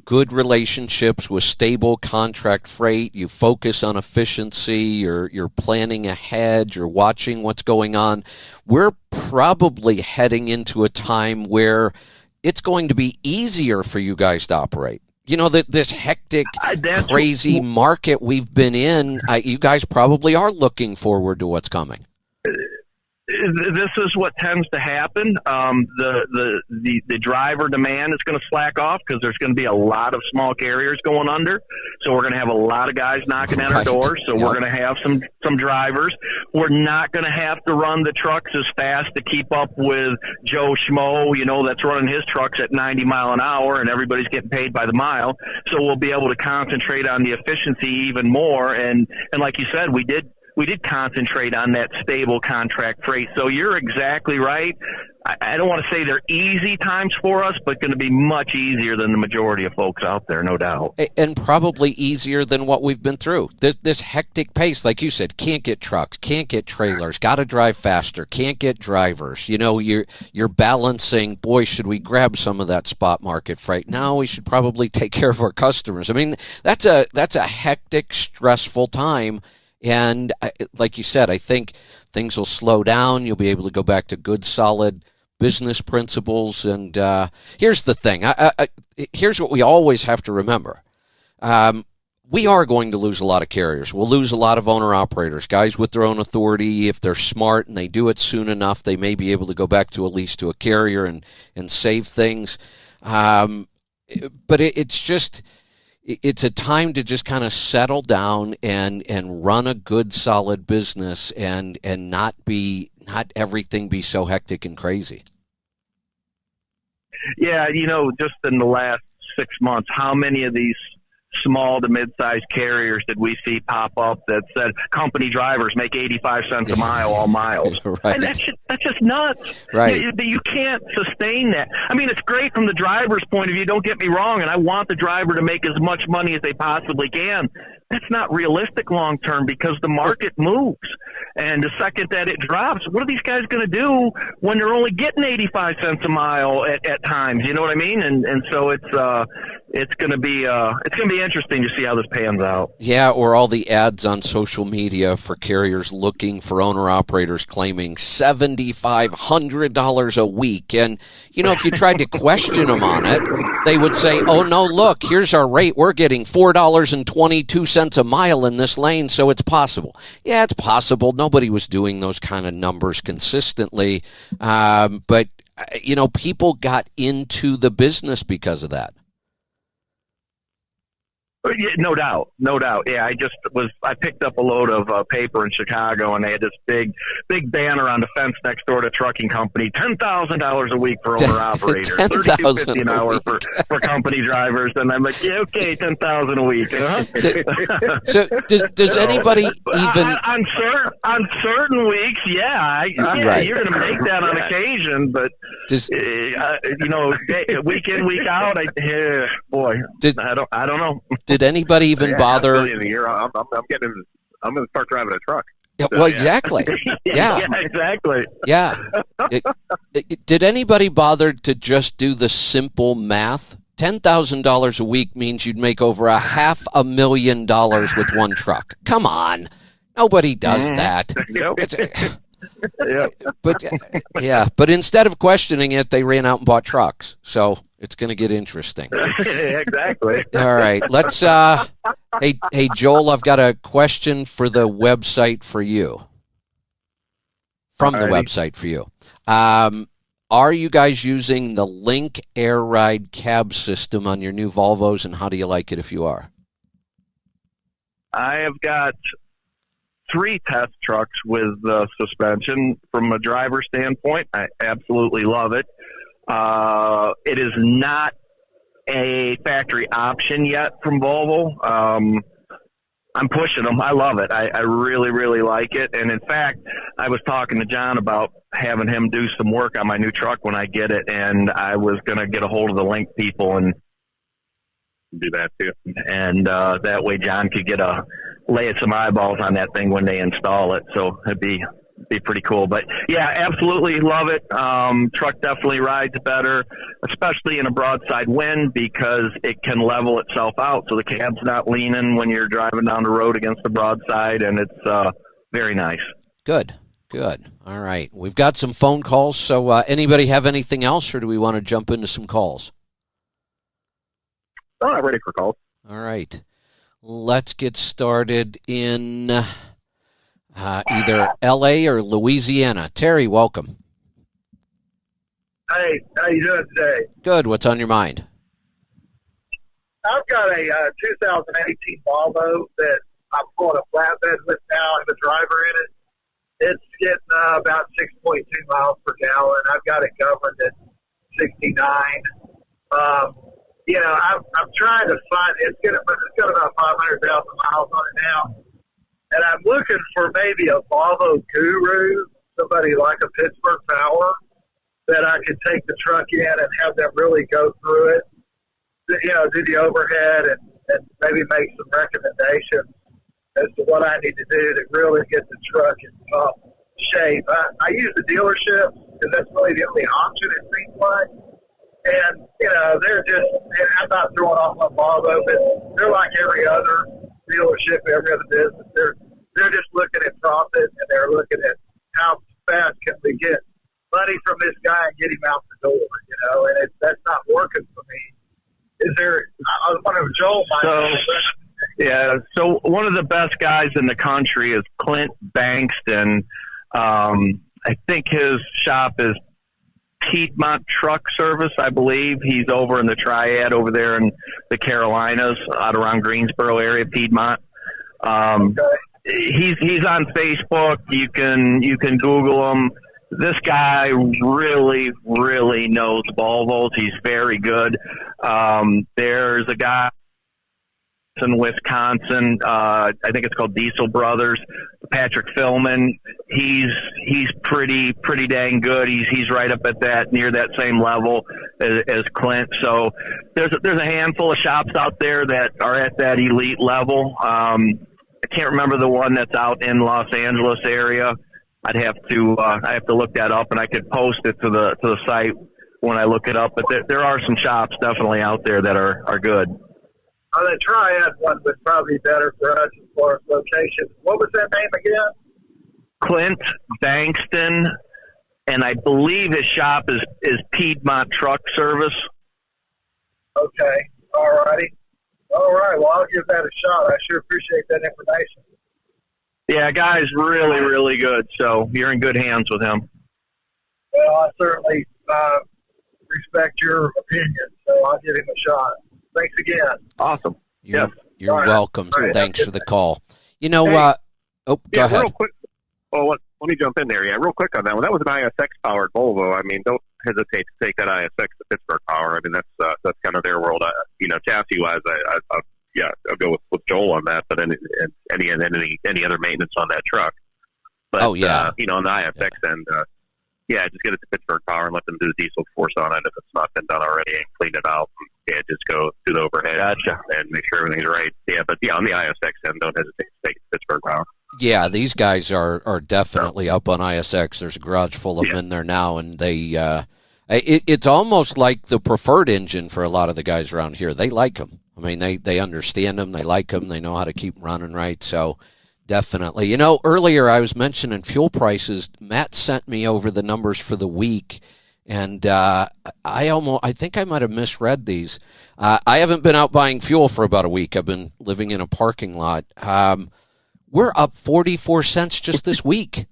Speaker 1: good relationships with stable contract freight, you focus on efficiency, you're planning ahead, you're watching what's going on. We're probably heading into a time where it's going to be easier for you guys to operate. You know, this hectic, crazy market we've been in, you guys probably are looking forward to what's coming.
Speaker 3: This is what tends to happen. The driver demand is going to slack off because there's going to be a lot of small carriers going under. So we're going to have a lot of guys knocking at our doors. So we're going to have some drivers. We're not going to have to run the trucks as fast to keep up with Joe Schmo, that's running his trucks at 90 mile an hour, and everybody's getting paid by the mile. So we'll be able to concentrate on the efficiency even more. And like you said, we did concentrate on that stable contract freight. So you're exactly right. I don't want to say they're easy times for us, but going to be much easier than the majority of folks out there, no doubt.
Speaker 1: And probably easier than what we've been through. This hectic pace, like you said, can't get trucks, can't get trailers, got to drive faster, can't get drivers. You're balancing, boy, should we grab some of that spot market freight? No, we should probably take care of our customers. I mean, that's a hectic, stressful time. And like you said, I think things will slow down. You'll be able to go back to good, solid business principles. And here's the thing. Here's what we always have to remember. We are going to lose a lot of carriers. We'll lose a lot of owner-operators, guys with their own authority. If they're smart and they do it soon enough, they may be able to go back to a lease to a carrier and save things. But it's a time to just kind of settle down and run a good, solid business and not everything be so hectic and crazy.
Speaker 3: Yeah, just in the last 6 months, how many of these small to mid-sized carriers did we see pop up that said company drivers make 85 cents a mile, all miles?
Speaker 1: Right.
Speaker 3: And that's just nuts.
Speaker 1: Right.
Speaker 3: You can't sustain that. I mean, it's great from the driver's point of view, don't get me wrong, and I want the driver to make as much money as they possibly can. That's not realistic long term because the market moves. And the second that it drops, what are these guys going to do when they're only getting 85 cents a mile at times? You know what I mean? And so it's going to be interesting to see how this pans out.
Speaker 1: Yeah, or all the ads on social media for carriers looking for owner-operators claiming $7,500 a week. And, if you tried to question them on it, they would say, oh, no, look, here's our rate. We're getting $4.22 a mile in this lane, so it's possible. Yeah, it's possible. Nobody was doing those kind of numbers consistently. But, people got into the business because of that.
Speaker 3: Yeah, no doubt. Yeah, I picked up a load of paper in Chicago, and they had this big banner on the fence next door to a trucking company: $10,000 a week for owner operator, $32.50 an hour for company drivers. And I'm like, yeah, okay, $10,000 a week.
Speaker 1: So does anybody even
Speaker 3: on certain weeks? Yeah,
Speaker 1: right.
Speaker 3: You're going to make that on occasion, but week in, week out, I don't know.
Speaker 1: Did anybody even bother?
Speaker 2: I'm going to start driving a truck.
Speaker 1: Yeah, well, exactly. Yeah.
Speaker 3: Yeah, exactly.
Speaker 1: Yeah. Did anybody bother to just do the simple math? $10,000 a week means you'd make over $500,000 with one truck. Come on. Nobody does that. But instead of questioning it, they ran out and bought trucks. So it's going to get interesting.
Speaker 3: Exactly.
Speaker 1: All right. Let's hey Joel, I've got a question for the website for you. From the website for you. Are you guys using the Link Air Ride cab system on your new Volvos, and how do you like it if you are?
Speaker 3: I have got 3 test trucks with suspension. From a driver standpoint, I absolutely love it. It is not a factory option yet from Volvo. I'm pushing them. I love it. I really, really like it. And in fact, I was talking to John about having him do some work on my new truck when I get it, and I was going to get a hold of the Link people and
Speaker 2: do that too.
Speaker 3: And that way John could lay some eyeballs on that thing when they install it. So it'd be pretty cool. But yeah, absolutely love it. Truck definitely rides better, especially in a broadside wind, because it can level itself out. So the cab's not leaning when you're driving down the road against the broadside, and it's very nice.
Speaker 1: Good. All right. We've got some phone calls. So anybody have anything else, or do we want to jump into some calls?
Speaker 2: Oh, I'm ready for calls.
Speaker 1: All right. Let's get started in either L.A. or Louisiana. Terry, welcome.
Speaker 4: Hey, how you doing today?
Speaker 1: Good. What's on your mind?
Speaker 4: I've got a 2018 Volvo that I'm pulling a flatbed with now. I'm a driver in it. It's getting about 6.2 miles per gallon. I've got it governed at 69. I'm trying to find it's got about 500,000 miles on it now, and I'm looking for maybe a Volvo guru, somebody like a Pittsburgh Power, that I could take the truck in and have them really go through it, do the overhead and maybe make some recommendations as to what I need to do to really get the truck in top shape. I use the dealership because that's really the only option, it seems like. And, they're just, and I'm not throwing off my Volvo, but they're like every other dealership, every other business. They're just looking at profit, and they're looking at how fast can we get money from this guy and get him out the door, and that's not working for me. Is there, I was wondering if Joel might.
Speaker 3: So one of the best guys in the country is Clint Bankston. I think his shop is Piedmont Truck Service, I believe. He's over in the Triad over there in the Carolinas, out around Greensboro area, Piedmont. He's on Facebook. You can Google him. This guy really, really knows Volvos. He's very good. There's a guy in Wisconsin. I think it's called Diesel Brothers. Patrick Philman. He's pretty dang good. He's right up at near that same level as Clint. So there's a handful of shops out there that are at that elite level. I can't remember the one that's out in Los Angeles area. I have to look that up, and I could post it to the site when I look it up. But there are some shops definitely out there that are good.
Speaker 4: The Triad one would probably be better for us as far as location. What was that name again?
Speaker 3: Clint Bankston, and I believe his shop is Piedmont Truck Service.
Speaker 4: Okay. All righty. All right. Well, I'll give that a shot. I sure appreciate that information.
Speaker 3: Yeah, guy's really, really good. So you're in good hands with him.
Speaker 4: Well, I certainly respect your opinion, so I'll give him a shot. Thanks again.
Speaker 3: Awesome.
Speaker 1: You're welcome.
Speaker 4: All right.
Speaker 1: Thanks for the call.
Speaker 2: Hey.
Speaker 1: Go ahead.
Speaker 2: Real quick. Well, let me jump in there. Yeah, real quick on that one. That was an ISX-powered Volvo. I mean, don't hesitate to take that ISX to Pittsburgh Power. I mean, that's kind of their world. Chassis-wise, I'll go with Joel on that. But any other maintenance on that truck. But, on the ISX end, just get it to Pittsburgh Power and let them do the diesel force on it if it's not been done already, and clean it out. Just go do the overhead and make sure everything's right. Yeah, but on the ISX end, don't hesitate to take it to Pittsburgh Power.
Speaker 1: Yeah, these guys are definitely up on ISX. There's a garage full of them in there now, and it's almost like the preferred engine for a lot of the guys around here. They like them. I mean, they understand them. They like them. They know how to keep running right. So definitely. You know, earlier I was mentioning fuel prices. Matt sent me over the numbers for the week, and I think I might have misread these. I haven't been out buying fuel for about a week. I've been living in a parking lot. We're up 44 cents just this week.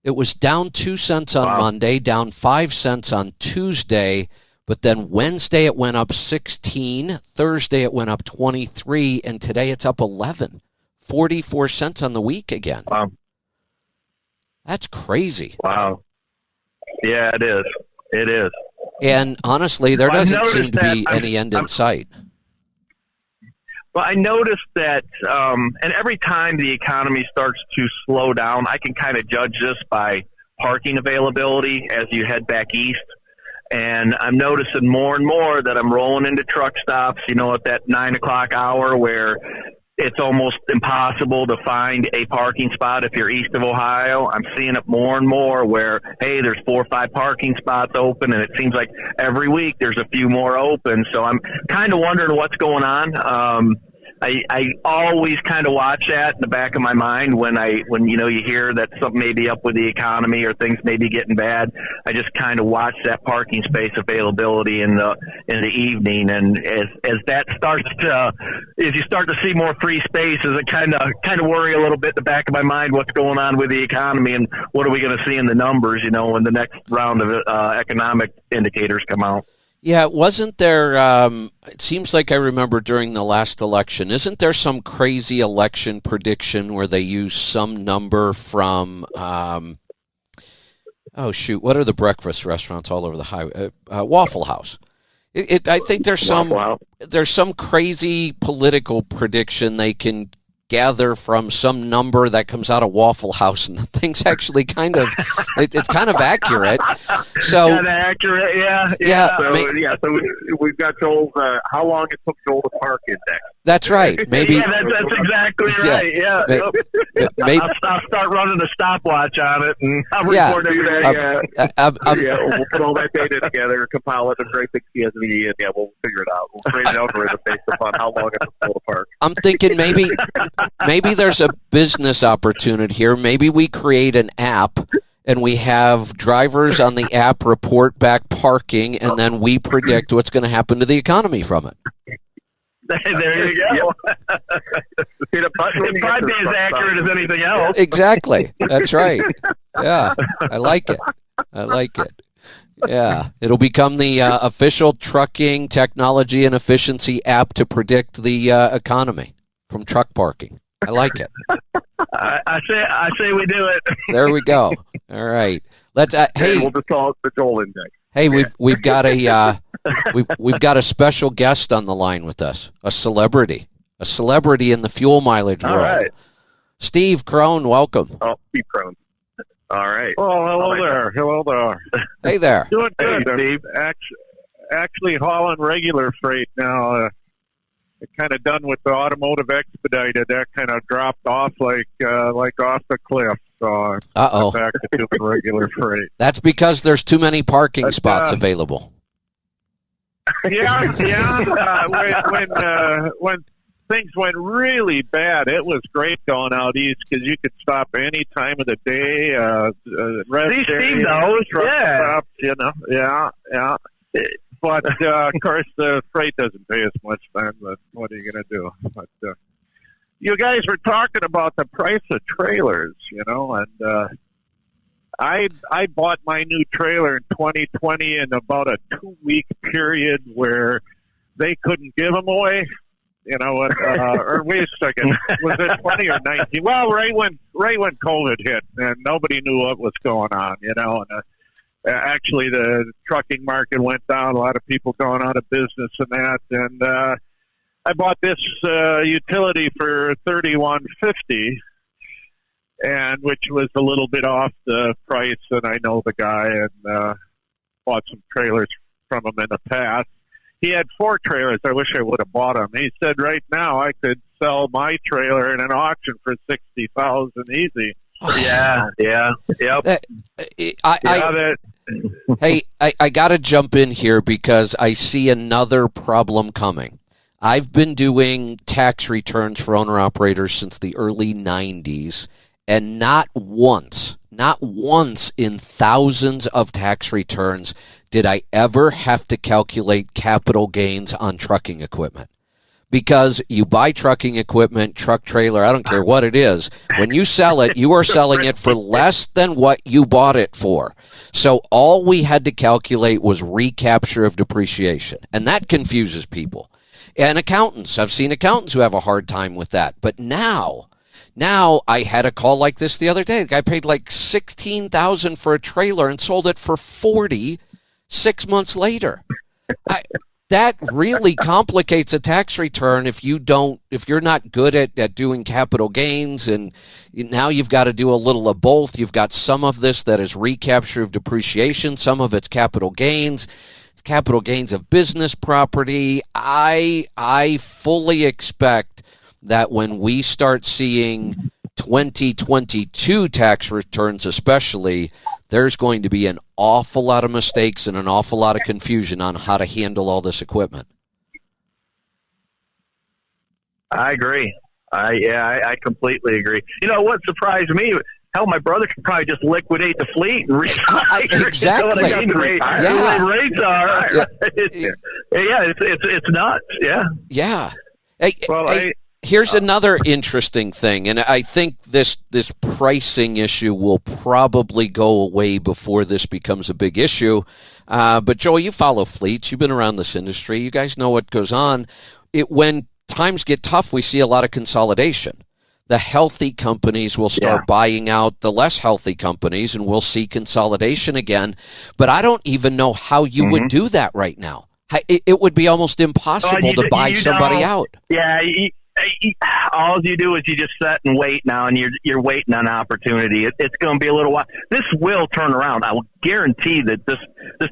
Speaker 1: It was down 2 cents on Monday, down 5 cents on Tuesday, but then Wednesday it went up 16, Thursday it went up 23, and today it's up 11. 44 cents on the week again.
Speaker 3: Wow.
Speaker 1: That's crazy.
Speaker 3: Wow. Yeah, it is. It is.
Speaker 1: And honestly, there doesn't seem to be any end in sight.
Speaker 3: Well, I noticed that, and every time the economy starts to slow down, I can kind of judge this by parking availability as you head back east. And I'm noticing more and more that I'm rolling into truck stops, you know, at that 9 o'clock hour where it's almost impossible to find a parking spot if you're east of Ohio. I'm seeing it more and more where, hey, there's 4 or 5 parking spots open, and it seems like every week there's a few more open. So I'm kind of wondering what's going on. I always kind of watch that in the back of my mind when you know you hear that something may be up with the economy or things may be getting bad. I just kind of watch that parking space availability in the evening, and as that starts to, as you start to see more free spaces, I kind of worry a little bit in the back of my mind what's going on with the economy and what are we going to see in the numbers, you know, when the next round of economic indicators come out.
Speaker 1: Yeah, wasn't there, it seems like I remember during the last election, isn't there some crazy election prediction where they use some number from, what are the breakfast restaurants all over the highway? Waffle House. I think there's some crazy political prediction they can gather from some number that comes out of Waffle House, and the thing's actually kind of it's kind of accurate. So
Speaker 3: kind of accurate,
Speaker 1: yeah.
Speaker 2: So we've got Joel's how long it took Joel to park index.
Speaker 1: That's right. Maybe
Speaker 3: that's exactly right. Yeah.
Speaker 1: Maybe,
Speaker 3: I'll start running a stopwatch on it, and I'll report every day.
Speaker 2: We'll put all that data together, compile it in a great big CSV, and we'll figure it out. We'll create an algorithm based upon how long it took Joel to park.
Speaker 1: I'm thinking maybe there's a business opportunity here. Maybe we create an app and we have drivers on the app report back parking, and then we predict what's going to happen to the economy from it.
Speaker 3: There you go. It'd probably be as accurate as anything else.
Speaker 1: Exactly. That's right. Yeah. I like it. Yeah. It'll become the official trucking technology and efficiency app to predict the economy from truck parking. I like it.
Speaker 3: I say we do it.
Speaker 1: There we go. All right. Let's. Hey,
Speaker 2: we'll just call it the Joel Index.
Speaker 1: Hey, we've got a we've got a special guest on the line with us, a celebrity in the fuel mileage world.
Speaker 3: All right.
Speaker 1: Steve Crone, welcome.
Speaker 2: Oh, Steve Crone. All right.
Speaker 5: Oh, hello there. Hello there.
Speaker 1: Hey there.
Speaker 5: Doing good,
Speaker 2: Steve.
Speaker 5: Actually hauling regular freight now. Kind of done with the automotive expedited. That kind of dropped off like off the cliff. So I'm back to doing regular freight.
Speaker 1: That's because there's too many parking spots available.
Speaker 5: Yeah. When things went really bad, it was great going out east because you could stop any time of the day. Rest
Speaker 3: Steve knows.
Speaker 5: Stops, you know. Yeah. But, of course, the freight doesn't pay as much then, but what are you going to do? But you guys were talking about the price of trailers, you know, and I bought my new trailer in 2020 in about a 2-week period where they couldn't give them away, you know, or wait a second, was it 20 or 19? Well, right when COVID hit, and nobody knew what was going on, you know, and actually, the trucking market went down. A lot of people going out of business and that. And I bought this utility for $31.50, and which was a little bit off the price. And I know the guy and bought some trailers from him in the past. he had 4 trailers. I wish I would have bought them. He said right now I could sell my trailer in an auction for $60,000 easy.
Speaker 3: Yeah. Yep.
Speaker 1: Hey, I got to jump in here because I see another problem coming. I've been doing tax returns for owner-operators since the early 90s, and not once in thousands of tax returns did I ever have to calculate capital gains on trucking equipment. Because you buy trucking equipment, truck, trailer, I don't care what it is. When you sell it, you are selling it for less than what you bought it for. So all we had to calculate was recapture of depreciation. And that confuses people. And accountants, I've seen accountants who have a hard time with that. But now I had a call like this the other day. The guy paid like $16,000 for a trailer and sold it for $40,000 6 months later. That really complicates a tax return if you're not good at doing capital gains, and now you've got to do a little of both. You've got some of this that is recapture of depreciation, some of it's capital gains. It's capital gains of business property. I fully expect that when we start seeing 2022 tax returns especially, there's going to be an awful lot of mistakes and an awful lot of confusion on how to handle all this equipment.
Speaker 3: I agree. I completely agree. You know what surprised me? Hell, my brother could probably just liquidate the fleet and retire.
Speaker 1: Exactly.
Speaker 3: You know the way rates are. It's nuts. Yeah.
Speaker 1: Yeah.
Speaker 5: Well,
Speaker 1: Here's another interesting thing, and I think this pricing issue will probably go away before this becomes a big issue. But, Joel, you follow fleets. You've been around this industry. You guys know what goes on. When times get tough, we see a lot of consolidation. The healthy companies will start buying out the less healthy companies, and we'll see consolidation again. But I don't even know how you would do that right now. It would be almost impossible to buy somebody out.
Speaker 3: Yeah, all you do is you just sit and wait now, and you're waiting on opportunity. It's going to be a little while. This will turn around. I will guarantee that this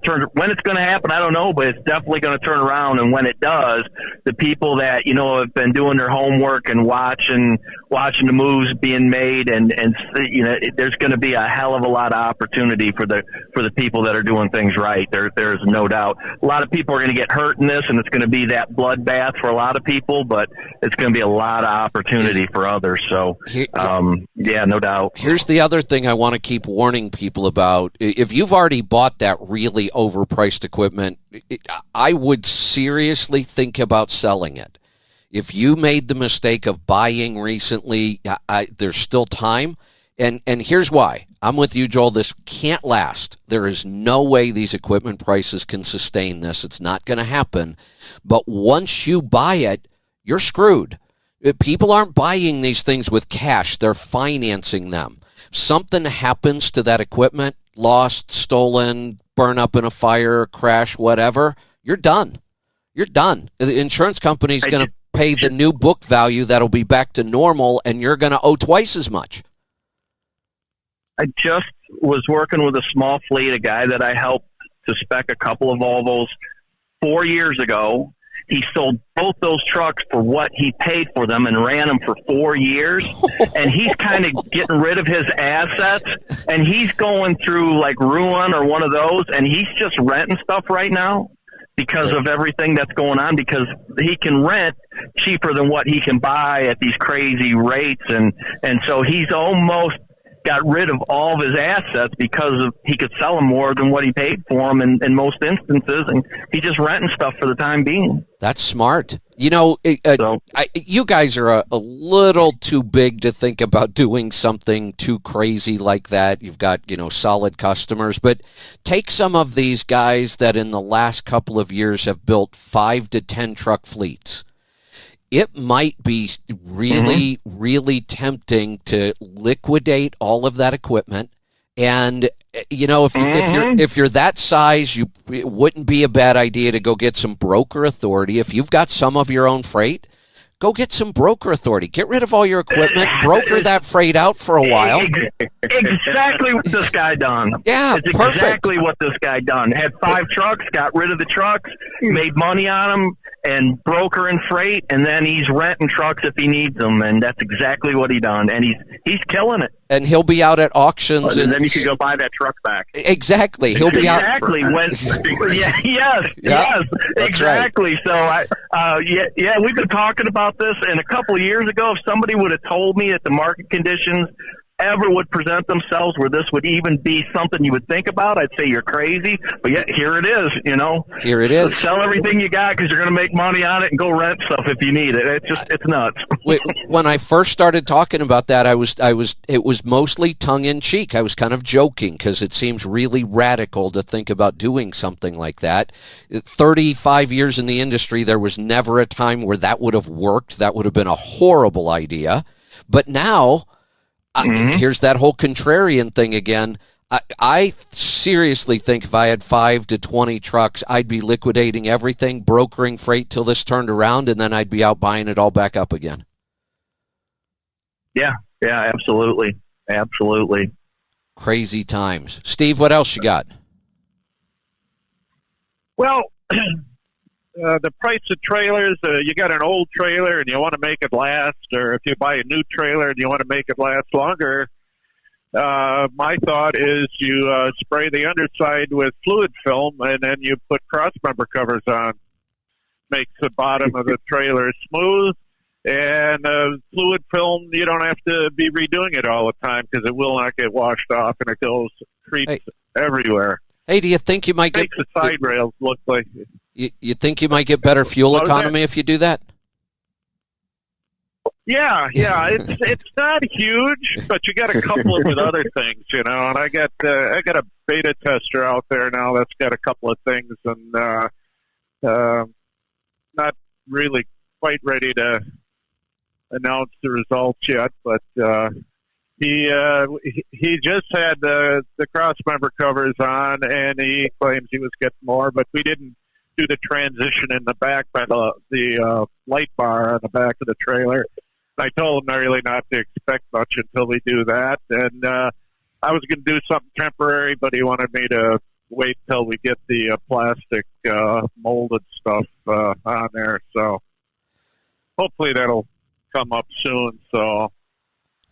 Speaker 3: turns. When it's going to happen, I don't know, but it's definitely going to turn around. And when it does, the people that have been doing their homework and watching the moves being made, and there's going to be a hell of a lot of opportunity for the people that are doing things right. There's no doubt. A lot of people are going to get hurt in this, and it's going to be that bloodbath for a lot of people, but it's going to be a lot of opportunity for others. So, no doubt.
Speaker 1: Here's the other thing I want to keep warning people about. If you've already bought that really overpriced equipment, I would seriously think about selling it. If you made the mistake of buying recently, there's still time. And here's why. I'm with you, Joel. This can't last. There is no way these equipment prices can sustain this. It's not going to happen. But once you buy it, you're screwed. People aren't buying these things with cash. They're financing them. Something happens to that equipment, lost, stolen, burn up in a fire, crash, whatever, you're done. You're done. The insurance company's going to pay the new book value that'll be back to normal, and you're going to owe twice as much.
Speaker 3: I just was working with a small fleet, a guy that I helped to spec a couple of Volvos 4 years ago. He sold both those trucks for what he paid for them and ran them for 4 years. And he's kind of getting rid of his assets, and he's going through like Ruin or one of those, and he's just renting stuff right now because of everything that's going on, because he can rent cheaper than what he can buy at these crazy rates. And so he's almost got rid of all of his assets because he could sell them more than what he paid for them in most instances, and he's just renting stuff for the time being.
Speaker 1: That's smart. You guys are a little too big to think about doing something too crazy like that. You've got, solid customers, but take some of these guys that in the last couple of years have built 5 to 10 truck fleets. It might be really, really tempting to liquidate all of that equipment. And, if you're that size, it wouldn't be a bad idea to go get some broker authority. If you've got some of your own freight, go get some broker authority. Get rid of all your equipment, broker that freight out for a while.
Speaker 3: Exactly what this guy done.
Speaker 1: Yeah,
Speaker 3: it's
Speaker 1: perfect.
Speaker 3: Exactly what this guy done. Had 5 trucks, got rid of the trucks, made money on them, and broker and freight, and then he's renting trucks if he needs them, and that's exactly what he done. And he's killing it.
Speaker 1: And he'll be out at auctions,
Speaker 2: and then you can go buy that truck back.
Speaker 1: Exactly, he'll be out.
Speaker 3: Exactly. Yes, exactly.
Speaker 1: Right.
Speaker 3: So we've been talking about this, and a couple of years ago, if somebody would have told me that the market conditions ever would present themselves where this would even be something you would think about, I'd say you're crazy. But yet here it is.
Speaker 1: Here it is.
Speaker 3: Sell everything you got because you're going to make money on it, and go rent stuff if you need it. It's nuts.
Speaker 1: When I first started talking about that, it was mostly tongue in cheek. I was kind of joking because it seems really radical to think about doing something like that. 35 years in the industry, there was never a time where that would have worked. That would have been a horrible idea. But now, here's that whole contrarian thing again. I seriously think if I had 5 to 20 trucks, I'd be liquidating everything, brokering freight till this turned around, and then I'd be out buying it all back up again.
Speaker 3: Yeah, absolutely.
Speaker 1: Crazy times. Steve, what else you got?
Speaker 5: Well, the price of trailers, you got an old trailer and you want to make it last, or if you buy a new trailer and you want to make it last longer, my thought is you spray the underside with fluid film and then you put cross-member covers on. Makes the bottom of the trailer smooth, and fluid film, you don't have to be redoing it all the time because it will not get washed off and it creeps everywhere.
Speaker 1: Hey, do you think you might
Speaker 5: Makes the side rails look like...
Speaker 1: You think you might get better fuel economy if you do that?
Speaker 5: Yeah, it's not huge, but you got to couple it with other things, And I got a beta tester out there now that's got a couple of things, and not really quite ready to announce the results yet. But he just had the cross member covers on, and he claims he was getting more, but we didn't do the transition in the back by the light bar on the back of the trailer. I told him really not to expect much until we do that. And I was going to do something temporary, but he wanted me to wait till we get the plastic molded stuff on there. So hopefully that'll come up soon. So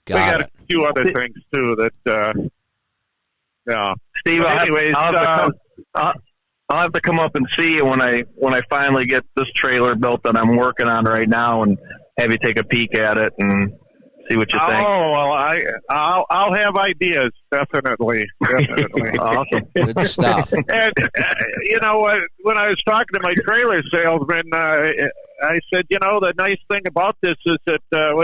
Speaker 5: we got a few other things too that, yeah.
Speaker 3: Steve, I'll have to come up and see you when I finally get this trailer built that I'm working on right now, and have you take a peek at it and see what you think.
Speaker 5: Oh, well, I'll have ideas, definitely.
Speaker 3: Awesome.
Speaker 1: Good stuff.
Speaker 5: And, when I was talking to my trailer salesman, I said, the nice thing about this is that,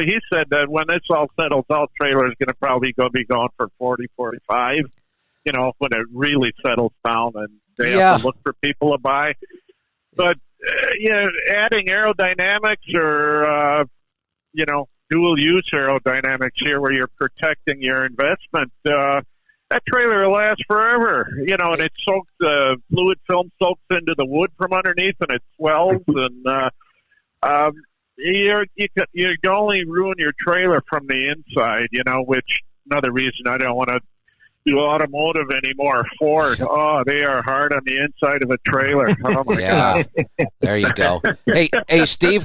Speaker 5: he said that when this all settles out, trailer is going to probably be going for 40, 45, when it really settles down and they have to look for people to buy. But, adding aerodynamics or, dual use aerodynamics here where you're protecting your investment, that trailer will last forever, and it soaks, the fluid film soaks into the wood from underneath and it swells, and you can only ruin your trailer from the inside, which another reason I don't want to do automotive anymore. Ford, they are hard on the inside of a trailer. Oh my God.
Speaker 1: There you go. Hey, Steve,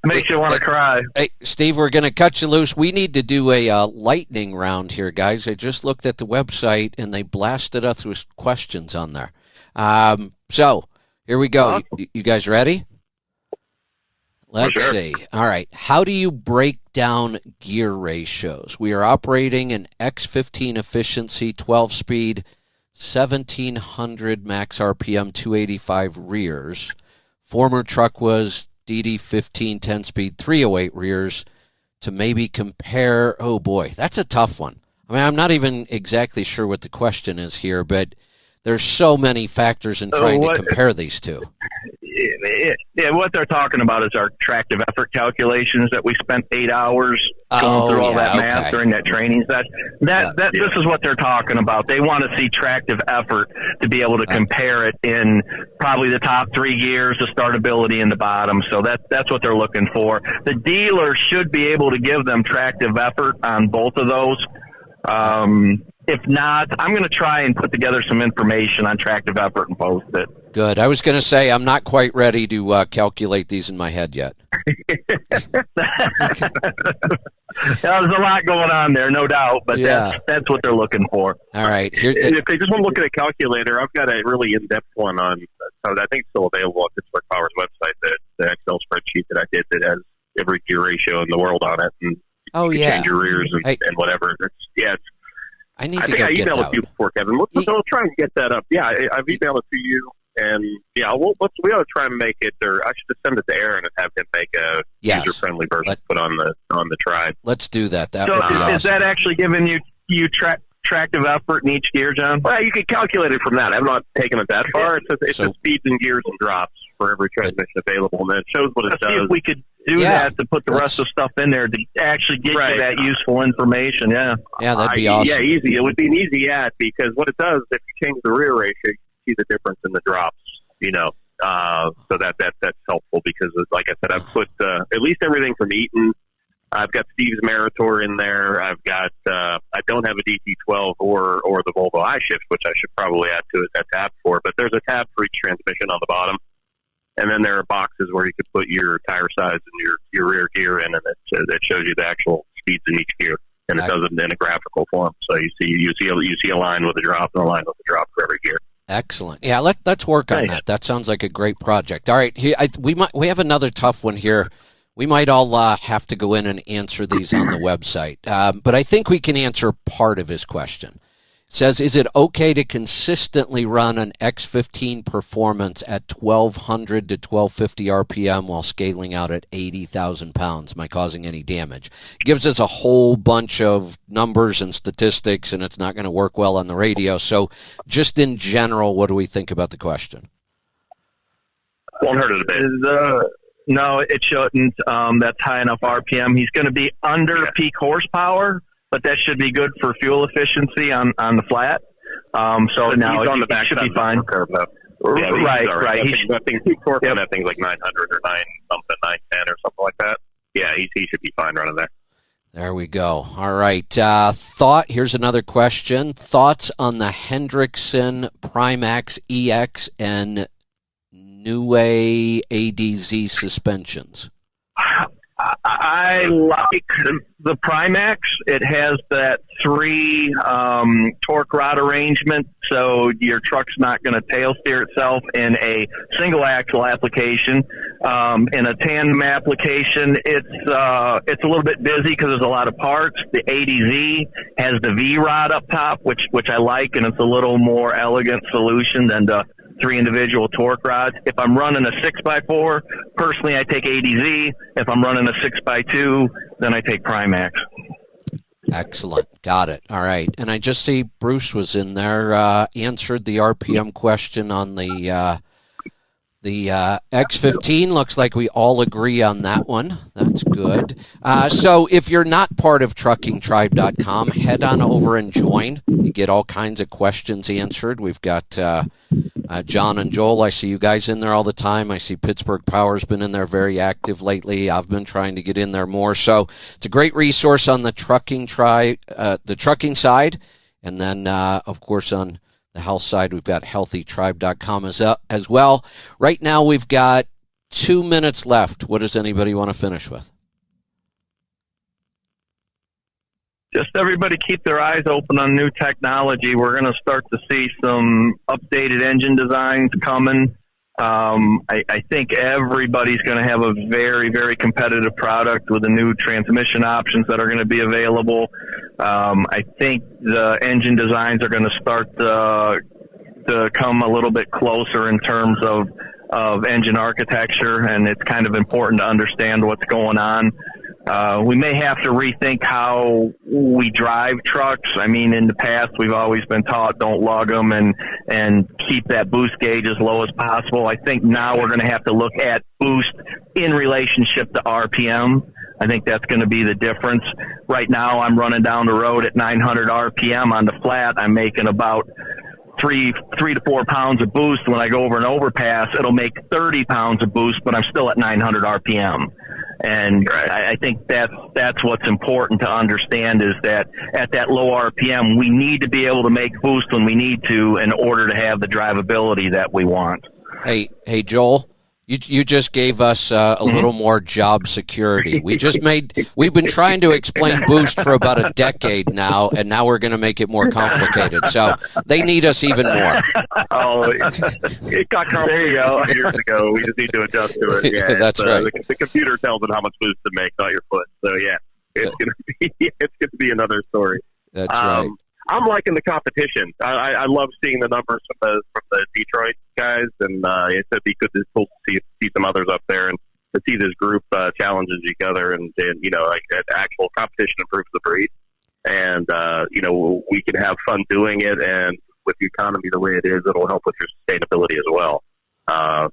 Speaker 3: makes you want to cry.
Speaker 1: Hey, Steve, we're gonna cut you loose. We need to do a lightning round here, guys. I just looked at the website and they blasted us with questions on there. So here we go.
Speaker 3: Awesome.
Speaker 1: You guys ready? Let's see. All right. How do you break down gear ratios? We are operating an X15 efficiency, 12-speed, 1,700 max RPM, 285 rears. Former truck was DD15, 10-speed, 308 rears. To maybe compare, oh boy, that's a tough one. I mean, I'm not even exactly sure what the question is here, but there's so many factors in trying to compare these two.
Speaker 3: Yeah, what they're talking about is our tractive effort calculations that we spent 8 hours going through all that
Speaker 1: okay.
Speaker 3: math during that training session. This is what they're talking about. They want to see tractive effort to be able to compare it in probably the top 3 gears, the startability in the bottom. So that's what they're looking for. The dealer should be able to give them tractive effort on both of those. If not, I'm going to try and put together some information on tractive effort and post it.
Speaker 1: Good. I was going to say I'm not quite ready to calculate these in my head yet.
Speaker 3: There's a lot going on there, no doubt, but that's what they're looking for.
Speaker 1: All right.
Speaker 2: If they just want to look at a calculator, I've got a really in-depth one on, I think it's still available on Pittsburgh Power's website, the Excel spreadsheet that I did that has every gear ratio in the world on it. And you can change your rears and whatever.
Speaker 1: I need to
Speaker 2: think
Speaker 1: go
Speaker 2: I
Speaker 1: get
Speaker 2: emailed
Speaker 1: that
Speaker 2: it to you before, Kevin. We'll try and get that up. Yeah, I've emailed it to you. And we ought to try and make it, or I should just send it to Aaron and have him make a user-friendly version put on the Tribe.
Speaker 1: Let's do that. That would be awesome.
Speaker 3: Is that actually giving you tractive effort in each gear, John?
Speaker 2: Well, you can calculate it from that. I'm not taking it that far. It says speeds and gears and drops for every transmission available, and then it shows what it does.
Speaker 3: See if we could do that to put the rest of the stuff in there to actually get you that useful information. Yeah,
Speaker 1: that'd be awesome.
Speaker 2: Yeah, easy. It would be an easy ad because what it does, if you change the rear ratio, you see the difference in the drops. So that's helpful because, like I said, I've put at least everything from Eaton. I've got Steve's Meritor in there. I've got I don't have a DC-12 or the Volvo iShift, which I should probably add to a tab for. But there's a tab for each transmission on the bottom, and then there are boxes where you could put your tire size and your rear gear in, and it shows you the actual speeds in each gear, and it does it in a graphical form. So you see a line with a drop and a line with a drop for every gear.
Speaker 1: Excellent. Yeah, let's work on that. That sounds like a great project. All right, we have another tough one here. We might all have to go in and answer these on the website, but I think we can answer part of his question. It says, is it okay to consistently run an X15 performance at 1,200 to 1,250 RPM while scaling out at 80,000 pounds? Am I causing any damage? It gives us a whole bunch of numbers and statistics, and it's not going to work well on the radio. So just in general, what do we think about the question?
Speaker 2: Won't hurt it a bit.
Speaker 3: No, it shouldn't. That's high enough RPM. He's going to be under peak horsepower, but that should be good for fuel efficiency on the flat. So now
Speaker 2: he's on the back
Speaker 3: should be fine.
Speaker 2: Curve,
Speaker 3: right.
Speaker 2: I think peak torque on that thing's like 900 or 910 or something like that. Yeah, he should be fine running there.
Speaker 1: There we go. All right. Here's another question. Thoughts on the Hendrickson Primax EX and Niue ADZ suspensions?
Speaker 3: I like the Primax. It has that 3 torque rod arrangement, so your truck's not going to tail steer itself in a single axle application. In a tandem application, it's a little bit busy because there's a lot of parts. The ADZ has the V rod up top, which I like, and it's a little more elegant solution than the 3 individual torque rods. If I'm running a 6x4, personally I take ADZ. If I'm running a 6x2, then I take Primax.
Speaker 1: Excellent. Got it. All right. And I just see Bruce was in there, answered the RPM question on the X15. Looks like we all agree on that one. That's good. So if you're not part of TruckingTribe.com, head on over and join. You get all kinds of questions answered. We've got John and Joel. I see you guys in there all the time. I see Pittsburgh Power's been in there very active lately. I've been trying to get in there more. So it's a great resource on the trucking side. And then, of course, on the health side, we've got healthytribe.com as well. Right now, we've got 2 minutes left. What does anybody want to finish with?
Speaker 3: Just everybody keep their eyes open on new technology. We're going to start to see some updated engine designs coming. I think everybody's going to have a very, very competitive product with the new transmission options that are going to be available. I think the engine designs are going to start to come a little bit closer in terms of engine architecture, and it's kind of important to understand what's going on. We may have to rethink how we drive trucks. I mean, in the past, we've always been taught don't lug them and keep that boost gauge as low as possible. I think now we're going to have to look at boost in relationship to RPM. I think that's going to be the difference. Right now, I'm running down the road at 900 RPM on the flat. I'm making about 3 to 4 pounds of boost. When I go over an overpass, it'll make 30 pounds of boost, but I'm still at 900 RPM. And I think that's what's important to understand, is that at that low RPM, we need to be able to make boost when we need to in order to have the drivability that we want.
Speaker 1: Hey, Joel, you just gave us a little more job security. We've been trying to explain boost for about a decade now, and now we're going to make it more complicated. So they need us even more.
Speaker 2: Oh, it got complicated years ago. We just need to adjust to it. Yeah,
Speaker 1: that's right.
Speaker 2: The computer tells it how much boost to make, not your foot. So yeah, it's gonna be another story.
Speaker 1: That's right.
Speaker 2: I'm liking the competition. I love seeing the numbers from the Detroit guys, and it'd be good to see some others up there, and to see this group challenges each other, and like actual competition improves the breed, and we can have fun doing it, and with the economy the way it is, it'll help with your sustainability as well.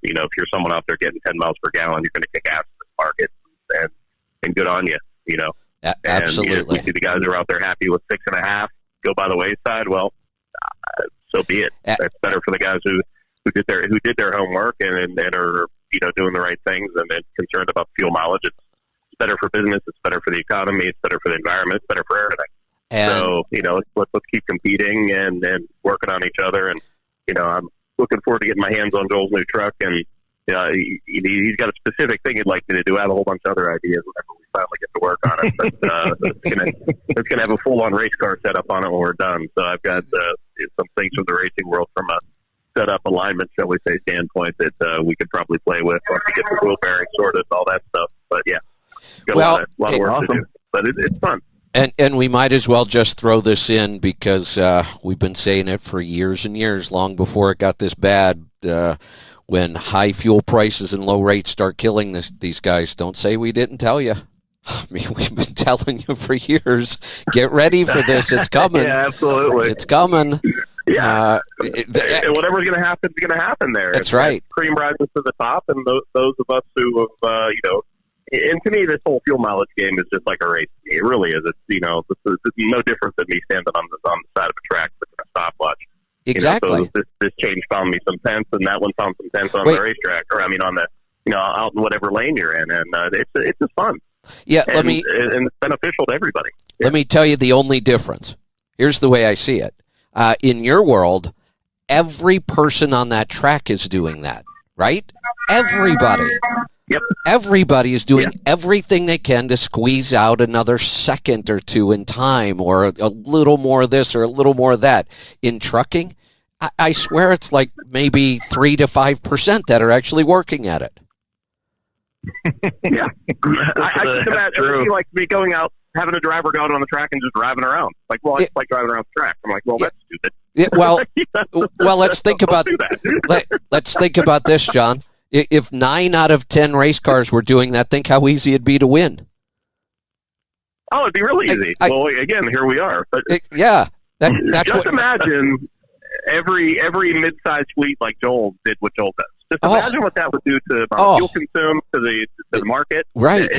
Speaker 2: If you're someone out there getting 10 miles per gallon, you're going to kick ass in this market, and good on you.
Speaker 1: Absolutely.
Speaker 2: And, we see the guys who are out there happy with 6.5. Go by the wayside. Well, so be it. It's better for the guys who did their homework and are doing the right things and then concerned about fuel mileage. It's better for business. It's better for the economy. It's better for the environment. It's better for everything.
Speaker 1: And
Speaker 2: so let's keep competing and working on each other. And I'm looking forward to getting my hands on Joel's new truck. And he's got a specific thing he'd like me to do. I have a whole bunch of other ideas whenever we finally get to work on it. But it's gonna have a full-on race car setup on it when we're done. So I've got some things from the racing world from a setup alignment, shall we say, standpoint that we could probably play with once we get the wheel bearing sorted and all that stuff. But yeah, got a lot of work to do. But it's fun.
Speaker 1: And we might as well just throw this in because we've been saying it for years and years, long before it got this bad. When high fuel prices and low rates start killing these guys, don't say we didn't tell you. I mean, we've been telling you for years, get ready for this. It's coming.
Speaker 2: Yeah, absolutely.
Speaker 1: It's coming.
Speaker 2: Yeah. Whatever's going to happen is going to happen there.
Speaker 1: That's right.
Speaker 2: Cream rises to the top, and those of us who have, and to me, this whole fuel mileage game is just like a race. It really is. It's, it's no different than me standing on the side of a track with a stopwatch.
Speaker 1: Exactly.
Speaker 2: So this change found me some pence, and that one found some pence on the racetrack, or on the, out in whatever lane you're in, and it's just fun.
Speaker 1: Yeah,
Speaker 2: and it's beneficial to everybody. Yeah.
Speaker 1: Let me tell you the only difference. Here's the way I see it. In your world, every person on that track is doing that, right? Everybody.
Speaker 2: Yep.
Speaker 1: Everybody is doing everything they can to squeeze out another second or two in time, or a little more of this or a little more of that. In trucking, I swear it's like maybe 3 to 5% that are actually working at it.
Speaker 2: Yeah. I can imagine it'd be like me going out, having a driver go out on the track and just driving around. Like, well, I just like driving around the track. I'm like, well, that's stupid.
Speaker 1: Yeah, well, let's think about let's think about this, John. If 9 out of 10 race cars were doing that, think how easy it'd be to win.
Speaker 2: Oh, it'd be really easy. Well, again, here we are. But
Speaker 1: that's
Speaker 2: just imagine every mid-sized fleet like Joel did what Joel does. Just imagine what that would do to fuel consume, to the market.
Speaker 1: Right.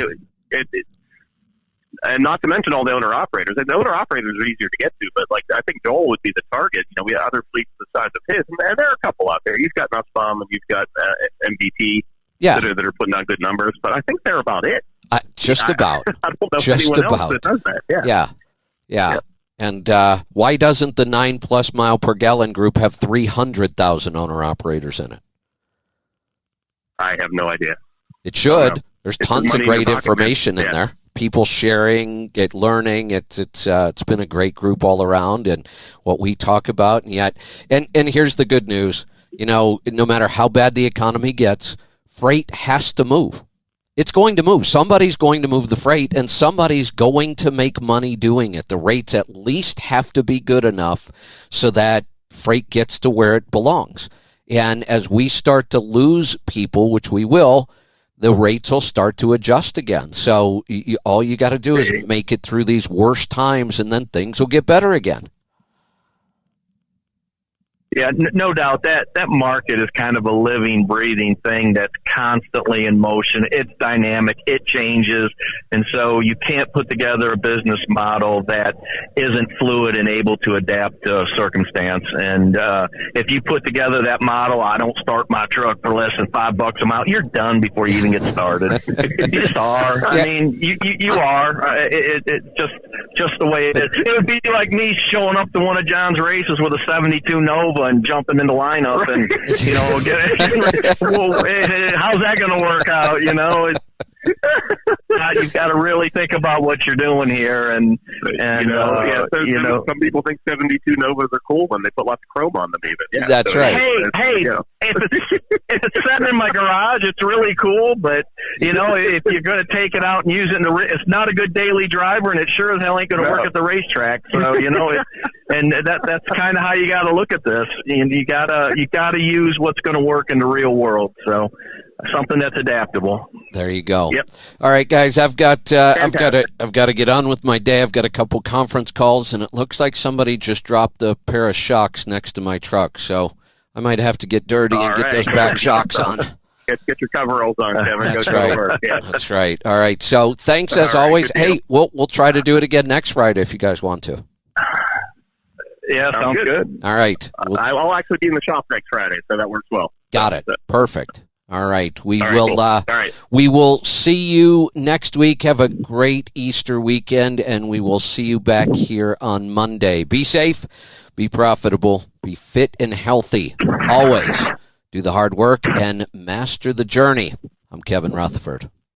Speaker 2: And not to mention all the owner-operators. And the owner-operators are easier to get to, but I think Joel would be the target. We have other fleets the size of his, and there are a couple out there. You've got Nussbaum and you've got MVP that are putting on good numbers, but I think they're about it.
Speaker 1: Just about.
Speaker 2: I don't know
Speaker 1: just
Speaker 2: anyone
Speaker 1: about.
Speaker 2: else that does that. Yeah.
Speaker 1: And why doesn't the 9+ mile per gallon group have 300,000 owner-operators in it?
Speaker 2: I have no idea.
Speaker 1: It should. There's tons of great information in there. People sharing, learning. It's been a great group all around, and what we talk about. And here's the good news. No matter how bad the economy gets, freight has to move. It's going to move. Somebody's going to move the freight, and somebody's going to make money doing it. The rates at least have to be good enough so that freight gets to where it belongs. And as we start to lose people, which we will, the rates will start to adjust again. So all you got to do is make it through these worst times, and then things will get better again.
Speaker 3: Yeah, no doubt that market is kind of a living, breathing thing that's constantly in motion. It's dynamic. It changes. And so you can't put together a business model that isn't fluid and able to adapt to circumstance. And if you put together that model, I don't start my truck for less than $5 a mile, you're done before you even get started. You just are. Yeah. I mean, you are. It's just the way it is. It would be like me showing up to one of John's races with a 72 Nova and jumping in the lineup and, well, how's that going to work out? You've got to really think about what you're doing here. And
Speaker 2: some people think 72 Novas are cool when they put lots of chrome on them even. Yeah,
Speaker 1: that's right.
Speaker 3: Hey, if it's sitting in my garage, it's really cool. But, if you're going to take it out and use it it's not a good daily driver, and it sure as hell ain't going to work at the racetrack. So, and that's kind of how you got to look at this. And you got to use what's going to work in the real world. So something that's adaptable.
Speaker 1: There you go.
Speaker 3: Yep.
Speaker 1: All right, guys, I've got to get on with my day. I've got a couple conference calls, and it looks like somebody just dropped a pair of shocks next to my truck. So I might have to get dirty and get those back shocks on.
Speaker 2: Get your coveralls on, Kevin.
Speaker 1: That's right. Yeah. That's right. All right. So thanks as always. Hey, we'll try to do it again next Friday if you guys want to.
Speaker 3: Yeah, sounds good.
Speaker 1: All right.
Speaker 2: I'll actually be in the shop next Friday, so that works well.
Speaker 1: Got it. Perfect. All right. We will see you next week. Have a great Easter weekend, and we will see you back here on Monday. Be safe, be profitable, be fit and healthy. Always do the hard work and master the journey. I'm Kevin Rutherford.